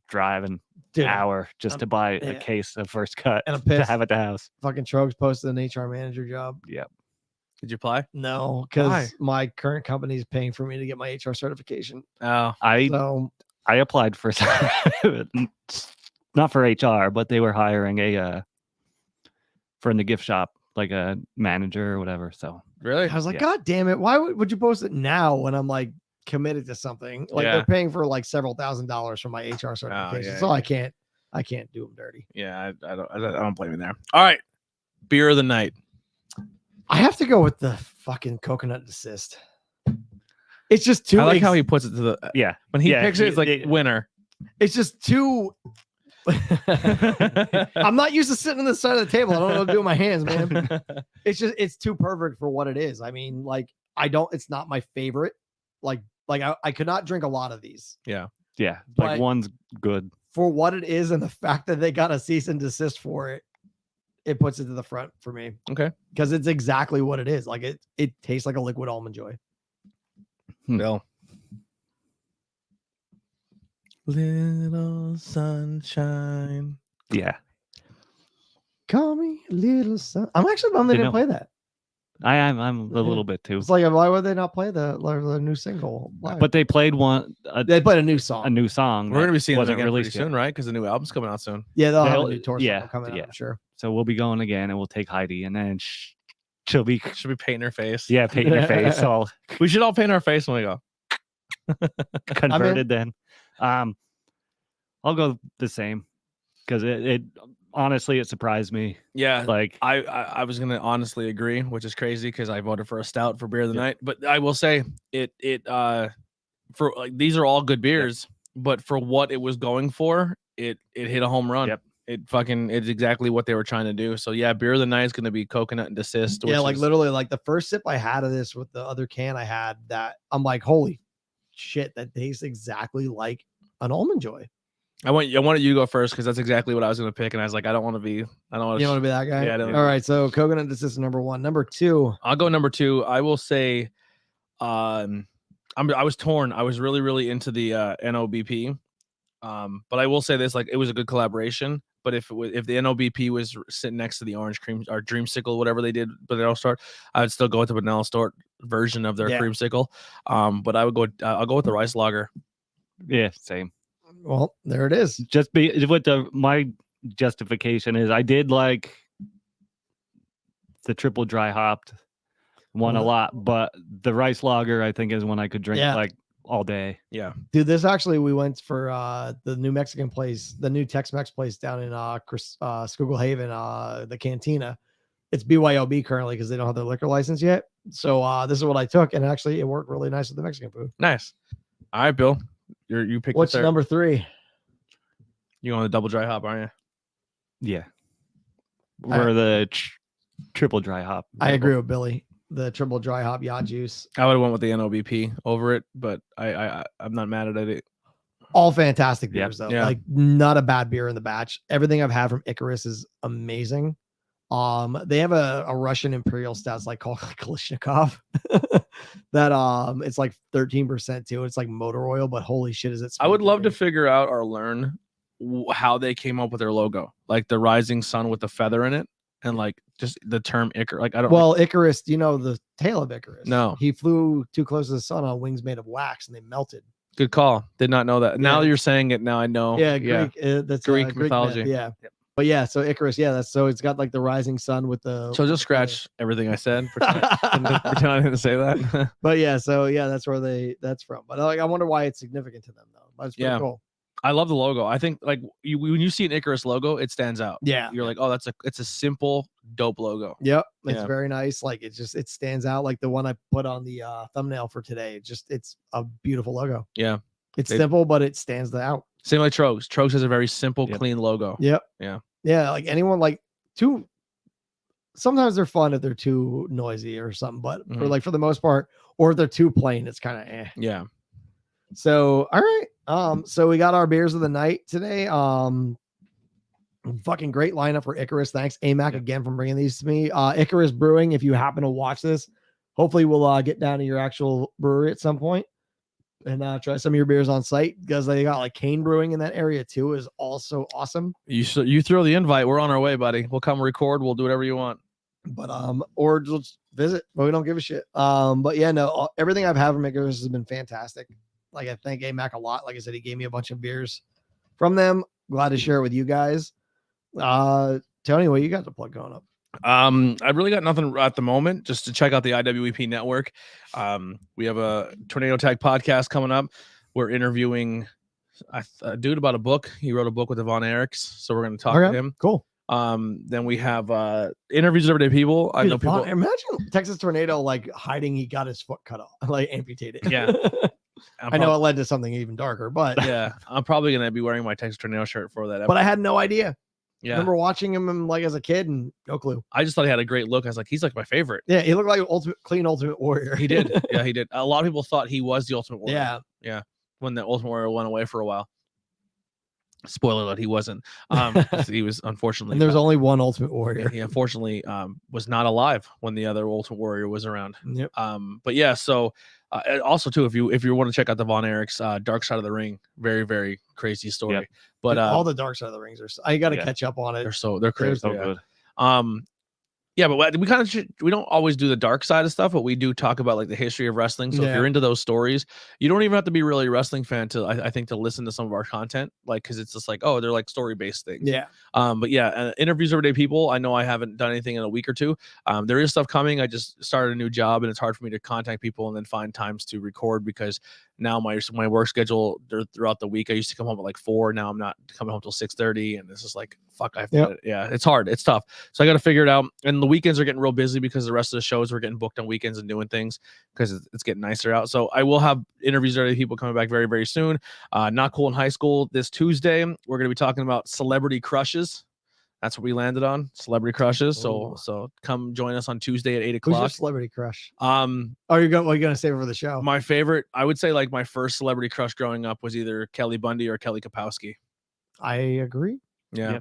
drive an hour just to buy a case of First Cut and to have at the house. Fucking Trogs posted an HR manager job. Yep. Did you apply? No, because my current company is paying for me to get my HR certification. Oh, I applied for not for HR, but they were hiring for in the gift shop, like a manager or whatever. So really, I was like, God damn it! Why would you post it now when I'm like committed to something? Like they're paying for like several $1,000s for my HR certification, so I can't do them dirty. Yeah, I don't blame you there. All right, beer of the night. I have to go with the fucking coconut Desist. It's just too. I like how he puts it to the when he picks it, it's like winner. It's just too. I'm not used to sitting on the side of the table. I don't know what to do with my hands, man. It's too perfect for what it is. I mean, like it's not my favorite. Like I could not drink a lot of these. Yeah. Like one's good for what it is, and the fact that they got a cease and desist for it. It puts it to the front for me. Okay. Because it's exactly what it is. Like it tastes like a liquid almond joy. Bill. Little sunshine. Yeah. Call me little sun. I'm actually bummed they didn't play that. I'm a little bit too. It's like, why would they not play the new single live? But they played one. They played a new song. We're going to be seeing them again pretty soon, right? Because the new album's coming out soon. Yeah, they'll have a new tour coming out, I'm sure. So we'll be going again, and we'll take Heidi, and then she'll be painting her face. Yeah, painting her face. We should all paint our face when we go. Converted then. I'll go the same because it honestly it surprised me. Yeah, like I was gonna honestly agree, which is crazy because I voted for a stout for beer of the night. But I will say it for like these are all good beers, but for what it was going for, it hit a home run. Yep. it's exactly what they were trying to do. So yeah, beer of the night is going to be coconut and Desist. Yeah, like literally, like the first sip I had of this with the other can I had, that I'm like, holy shit, that tastes exactly like an Almond Joy. I wanted you to go first because that's exactly what I was going to pick, and I was like, I don't want to be that guy. Yeah. All right, so coconut Desist number 1. Number 2, I'll go number 2. I will say, I was torn. I was really into the N.O.B.P. But I will say this, like, it was a good collaboration. But if the N.O.B.P was sitting next to the orange cream or dreamsicle, whatever they did, Vanilla Start, I would still go with the Vanilla Start version of their creamsicle. But I'll go with the rice lager. Yeah, same. Well, there it is. Just my justification is I did like the triple dry hopped one a lot, but the rice lager I think is one I could drink like all day. Yeah, dude, this actually, we went for the new Mexican place, the new Tex-Mex place down in Schuylkill Haven, the Cantina. It's BYOB currently because they don't have their liquor license yet. So this is what I took, and actually it worked really nice with the Mexican food. Nice. All right, Bill, you picked. What's number 3? You on the double dry hop, aren't you? Yeah, we're the triple dry hop. I agree with Billy. The triple dry hop Yacht Juice. I would have went with the N.O.B.P. over it, but I'm not mad at it. All fantastic beers though. Yeah. Like not a bad beer in the batch. Everything I've had from Icarus is amazing. They have a Russian Imperial Stout like called Kalishnikov that it's like 13% too. It's like motor oil, but holy shit, is it I would love to figure out or learn how they came up with their logo, like the rising sun with the feather in it. And like just the term Icarus, like I don't. Well, Icarus, do you know the tail of Icarus? No, he flew too close to the sun on wings made of wax, and they melted. Good call. Did not know that. Now you're saying it. Now I know. Yeah, Greek. That's Greek mythology. Myth, yeah. Yep. But yeah, so Icarus, so it's got like the rising sun with the. So just scratch everything I said. Pretend I didn't say that. But that's where that's from. But like, I wonder why it's significant to them though. That's pretty cool. I love the logo. I think like when you see an Icarus logo, it stands out. Yeah. You're like, oh, it's a simple, dope logo. Yep. It's very nice. Like it stands out. Like the one I put on the thumbnail for today. It's a beautiful logo. Yeah. It's simple, but it stands out. Same like Trogs. Trogs has a very simple, clean logo. Yep. Yeah. Yeah. Like anyone sometimes they're fun if they're too noisy or something, but for the most part, or if they're too plain, it's kind of eh. Yeah. So, all right. So we got our beers of the night today. Fucking great lineup for Icarus. Thanks, AMAC, again for bringing these to me. Icarus Brewing, if you happen to watch this, hopefully we'll get down to your actual brewery at some point and try some of your beers on site, because they got like Cane Brewing in that area too, is also awesome. You throw the invite, we're on our way, buddy. We'll come record, we'll do whatever you want. But or just visit, but we don't give a shit. But yeah, no, everything I've had from Icarus has been fantastic. Like, I thank AMAC a lot. Like I said, he gave me a bunch of beers from them. Glad to share it with you guys. Tony, what you got to plug going up? I really got nothing at the moment, just to check out the IWEP network. We have a Tornado Tag podcast coming up. We're interviewing a dude about a book. He wrote a book with Yvonne Eriks, so we're going to talk to him. Cool. Then we have interviews with everyday people. I know people. Imagine Texas Tornado like hiding. He got his foot cut off, like amputated. Yeah. I know it led to something even darker, but yeah, I'm probably gonna be wearing my Texas Tornado shirt for that episode. But I had no idea. Yeah, I remember watching him like as a kid and no clue. I just thought he had a great look. I was like, he's like my favorite. Yeah, he looked like an Ultimate Warrior. He did. Yeah, he did. A lot of people thought he was the Ultimate Warrior. Yeah. When the Ultimate Warrior went away for a while. Spoiler alert, he wasn't. He was unfortunately. And there's only one Ultimate Warrior. He unfortunately was not alive when the other Ultimate Warrior was around. Yep. But yeah, so also too, if you want to check out the Von Eriks Dark Side of the Ring, very very crazy story. Yep. But dude, all the Dark Side of the Rings are. I got to catch up on it. They're crazy. So good. Yeah, but we don't always do the dark side of stuff, but we do talk about like the history of wrestling. So if you're into those stories, you don't even have to be really a wrestling fan to, I think, to listen to some of our content, like, because it's just like, oh, they're like story based things. Yeah. But yeah, interviews everyday people. I know I haven't done anything in a week or two. There is stuff coming. I just started a new job, and it's hard for me to contact people and then find times to record, because now my work schedule throughout the week, I used to come home at like 4. Now I'm not coming home till 6:30, and this is like, fuck. It's hard. It's tough. So I got to figure it out. And the weekends are getting real busy because the rest of the shows are getting booked on weekends and doing things because it's getting nicer out. So I will have interviews with people coming back very, very soon. Not Cool in High School this Tuesday. We're going to be talking about celebrity crushes. That's what we landed on, celebrity crushes. So come join us on Tuesday at 8 o'clock. Who's your celebrity crush? You're gonna save it for the show? My favorite, I would say, like my first celebrity crush growing up was either Kelly Bundy or Kelly Kapowski. I agree. Yeah.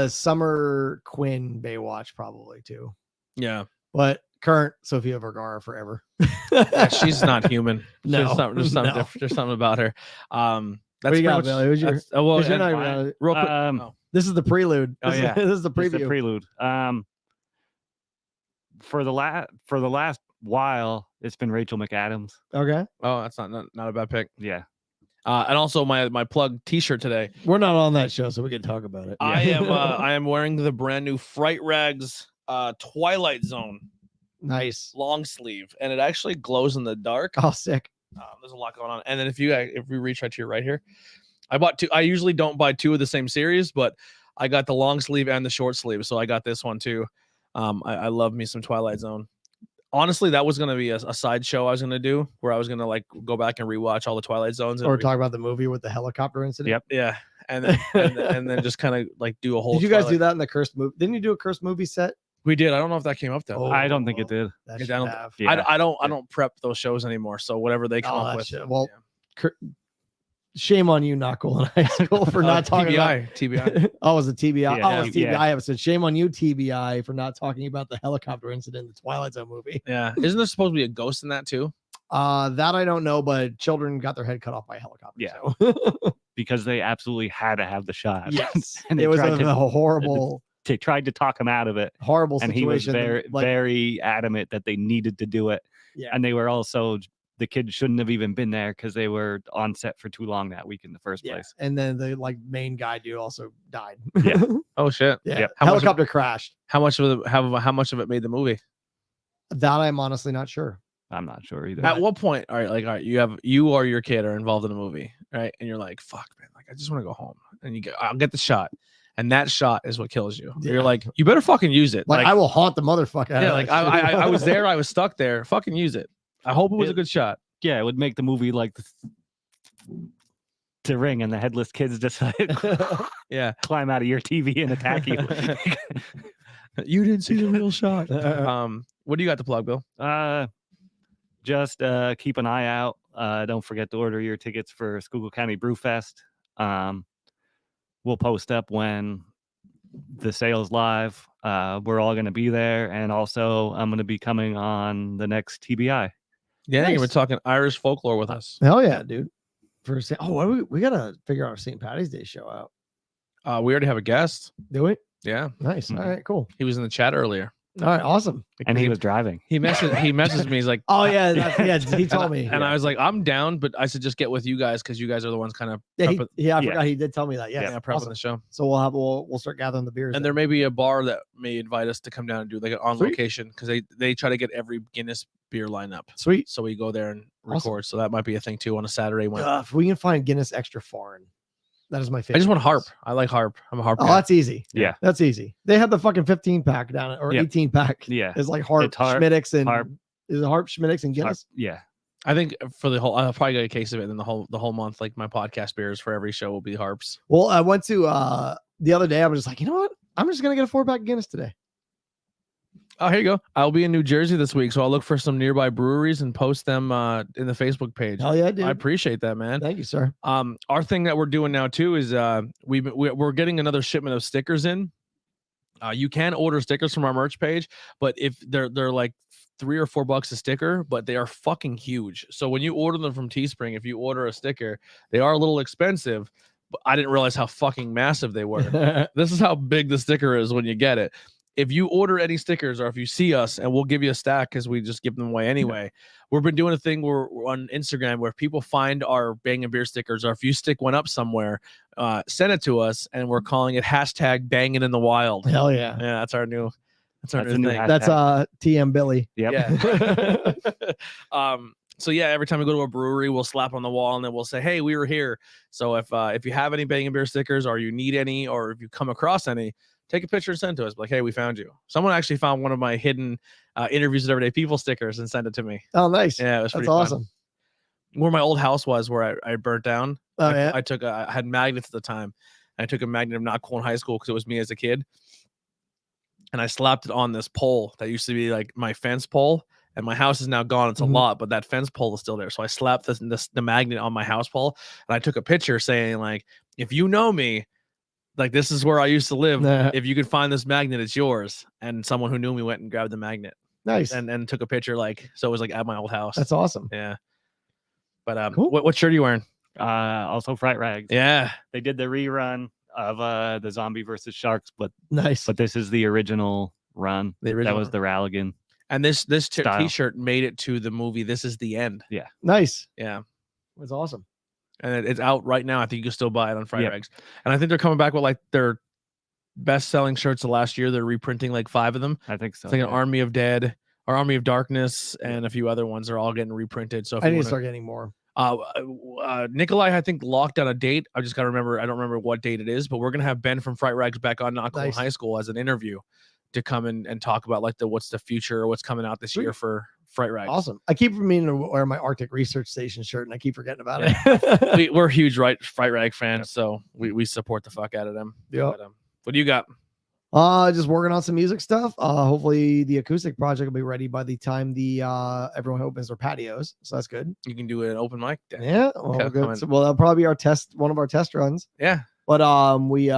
Summer Quinn Baywatch probably too. Yeah. But current Sofia Vergara forever. Yeah, she's not human. No, there's something different. There's something about her. That's you got, Billy. Who's your, real quick. This is the prelude. This is the preview. This is the prelude. For the last while, it's been Rachel McAdams. Okay. Oh, that's not a bad pick. Yeah. And also my plug T-shirt today. We're not on that show, so we can talk about it. I am wearing the brand new Fright Rags Twilight Zone. Nice long sleeve, and it actually glows in the dark. Oh, sick. There's a lot going on. And then if we reach right to your right here, I bought two. I usually don't buy two of the same series, but I got the long sleeve and the short sleeve, so I got this one too. I love me some Twilight Zone. Honestly, that was going to be a side show I was going to do where I was going to like go back and rewatch all the Twilight Zones. Or talk about the movie with the helicopter incident. Yep. Yeah. And then, and then just kind of like do a whole. Did you guys do that in the Cursed movie? Didn't you do a Cursed movie set? We did. I don't know if that came up though. Oh, I don't think it did. I don't prep those shows anymore. So whatever they come up with. Well, shame on you, not cool in high school for not talking TBI. about. Oh, it was a TBI. Yeah, it was TBI episode. Shame on you, TBI, for not talking about the helicopter incident in the Twilight Zone movie. Yeah, isn't there supposed to be a ghost in that too? That I don't know, but children got their head cut off by a helicopter. Yeah, because they absolutely had to have the shot. Yes, and it was a horrible. They tried to talk him out of it. Horrible And situation. he was very adamant that they needed to do it. Yeah, and they were also. The kids shouldn't have even been there because they were on set for too long that week in the first place. And then the main guy dude also died. Yeah. Oh shit. Yeah. Helicopter crashed. How much of it made the movie? That I'm honestly not sure. I'm not sure either. At what point? All right, you or your kid are involved in a movie, right? And you're like, fuck, man, like I just want to go home. And I'll get the shot. And that shot is what kills you. Yeah. You're like, you better fucking use it. Like I will haunt the motherfucker. Yeah, like I was there, I was stuck there. Fucking use it. I hope it was a good shot. Yeah, it would make the movie like The Ring, and the headless kids just like climb out of your TV and attack you. You didn't see the real shot. What do you got to plug, Bill? Just keep an eye out. Don't forget to order your tickets for Schuylkill County Brewfest. We'll post up when the sale's live. We're all going to be there, and also I'm going to be coming on the next TBI. Yeah, nice. We're talking Irish folklore with us. Hell yeah, dude! We gotta figure out our St. Patty's Day show out. We already have a guest. Do we? Yeah. Nice. Mm-hmm. All right, cool. He was in the chat earlier. All right, awesome. And he was driving. He messaged me. He's like, "Oh yeah, he told me." And I was like, "I'm down," but I said just get with you guys because you guys are the ones kind of. I forgot he did tell me that. Yeah, prepping the show. So we'll start gathering the beers. And there may be a bar that may invite us to come down and do like an on location because they try to get every Guinness beer lineup. Sweet. So we go there and record. So that might be a thing too on a Saturday. If we can find Guinness Extra Foreign. That is my favorite. I just want Harp. I like Harp. I'm a Harp. Oh, that's easy. Yeah. That's easy. They have the fucking 15 pack down or 18 pack. Yeah. It's like Harp, Schmiddix, and Harp. Is it Harp, Schmiddix, and Guinness? Yeah. I think for the whole, I'll probably get a case of it in the whole month. Like my podcast beers for every show will be Harps. Well, I went to the other day. I was just like, you know what? I'm just gonna get a 4-pack Guinness today. Oh, here you go. I'll be in New Jersey this week, so I'll look for some nearby breweries and post them in the Facebook page. Hell yeah, dude. I appreciate that, man. Thank you, sir. Our thing that we're doing now too is we're getting another shipment of stickers in. You can order stickers from our merch page, but if they're like $3 or $4 a sticker, but they are fucking huge. So when you order them from Teespring, if you order a sticker, they are a little expensive. But I didn't realize how fucking massive they were. This is how big the sticker is when you get it. If you order any stickers or if you see us, and we'll give you a stack because we just give them away anyway. We've been doing a thing where we're on Instagram where people find our Bangin Beer stickers, or if you stick one up somewhere, send it to us, and we're calling it #Bangin in the Wild. Hell yeah. Yeah, that's our new thing. That's TM Billy. Yep. Yeah. So yeah, every time we go to a brewery, we'll slap on the wall and then we'll say, "Hey, we were here." So if you have any Bangin Beer stickers, or you need any, or if you come across any, take a picture and send it to us. Like, hey, we found you. Someone actually found one of my hidden interviews with Everyday People stickers and sent it to me. Oh, nice. Yeah, it was That's pretty awesome. Fun. Where my old house was, where I burnt down. Oh, yeah. I had magnets at the time. I took a magnet of Not Cool in high school because it was me as a kid. And I slapped it on this pole that used to be like my fence pole. And my house is now gone. It's a lot, but that fence pole is still there. So I slapped the magnet on my house pole, and I took a picture saying, like, if you know me, like, this is where I used to live. If you could find this magnet, it's yours. And someone who knew me went and grabbed the magnet. Nice. And took a picture, like, so it was like at my old house. That's awesome. Yeah. But cool. what shirt are you wearing? Also Fright Rags. Yeah. They did the rerun of the Zombie versus Sharks, but nice. But this is the original run. That was the Ralligan. And this t-shirt made it to the movie This Is the End. Yeah. Nice. Yeah. That's awesome. And it's out right now. I think you can still buy it on Fright Rags. And I think they're coming back with like their best-selling shirts of last year. They're reprinting like 5 of them. I think so. It's like an Army of Dead or Army of Darkness and a few other ones are all getting reprinted. So if I need to start getting more. Nikolai, I think, locked on a date. I just got to remember. I don't remember what date it is, but we're going to have Ben from Fright Rags back on Not Cool in High School as an interview to come in and talk about like what's the future or what's coming out this year for Fright Rags. Awesome. I keep meaning to wear my Arctic Research Station shirt and I keep forgetting about it. We're huge Fright Rag fans, so we support the fuck out of them. Yeah. What do you got? Just working on some music stuff. Hopefully the acoustic project will be ready by the time the everyone opens their patios. So that's good. You can do an open mic then. Yeah. Well, good. So, that'll probably be one of our test runs. Yeah. But we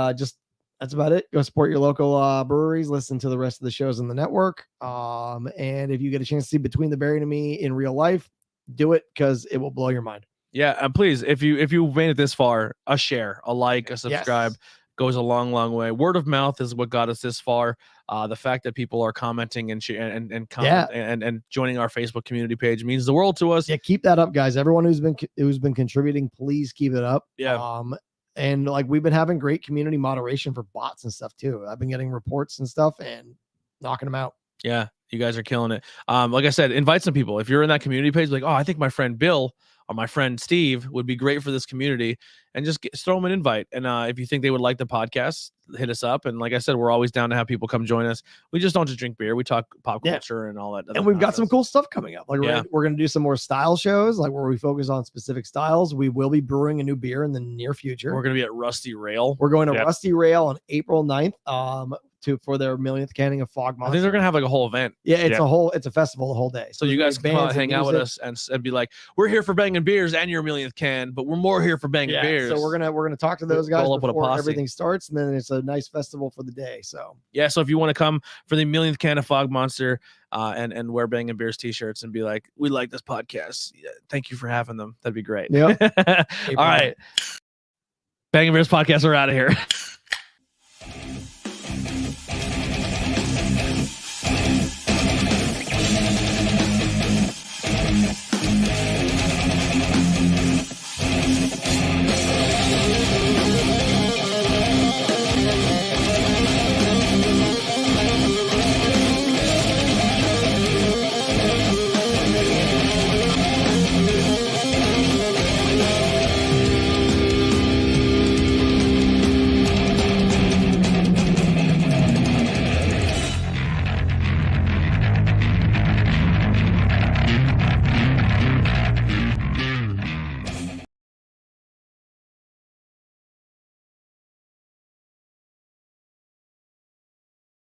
that's about it. Go support your local breweries. Listen to the rest of the shows in the network. And if you get a chance to see Between the Berry and Me in real life, do it because it will blow your mind. Yeah, and please, if you made it this far, a share, a like, a subscribe goes a long way. Word of mouth is what got us this far. The fact that people are commenting and joining our Facebook community page means the world to us. Yeah, keep that up, guys. Everyone who's been contributing, please keep it up. Yeah. And like we've been having great community moderation for bots and stuff too. I've been getting reports and stuff and knocking them out. Yeah, you guys are killing it. Like I said, invite some people. If you're in that community page, like, oh, I think my friend Bill or my friend Steve would be great for this community, and just throw them an invite. And if you think they would like the podcast, hit us up. And like I said, we're always down to have people come join us. We just don't just drink beer. We talk pop culture and all that. And we've got some cool stuff coming up. Like we're going to do some more style shows, like where we focus on specific styles. We will be brewing a new beer in the near future. We're going to be at Rusty Rail. We're going to Rusty Rail on April 9th. For their 1,000,000th canning of Fog Monster. I think they're gonna have like a whole event. Yeah, it's a festival the whole day. So you guys can hang out with us and be like, we're here for Bangin Beers and your 1,000,000th can, but we're more here for Bangin Beers. So we're gonna talk to those guys before everything starts, and then it's a nice festival for the day. So so if you want to come for the 1,000,000th can of Fog Monster, and wear Bangin Beers t-shirts and be like, we like this podcast. Thank you for having them. That'd be great. Yeah. All right. Bangin Beers podcast, we're out of here.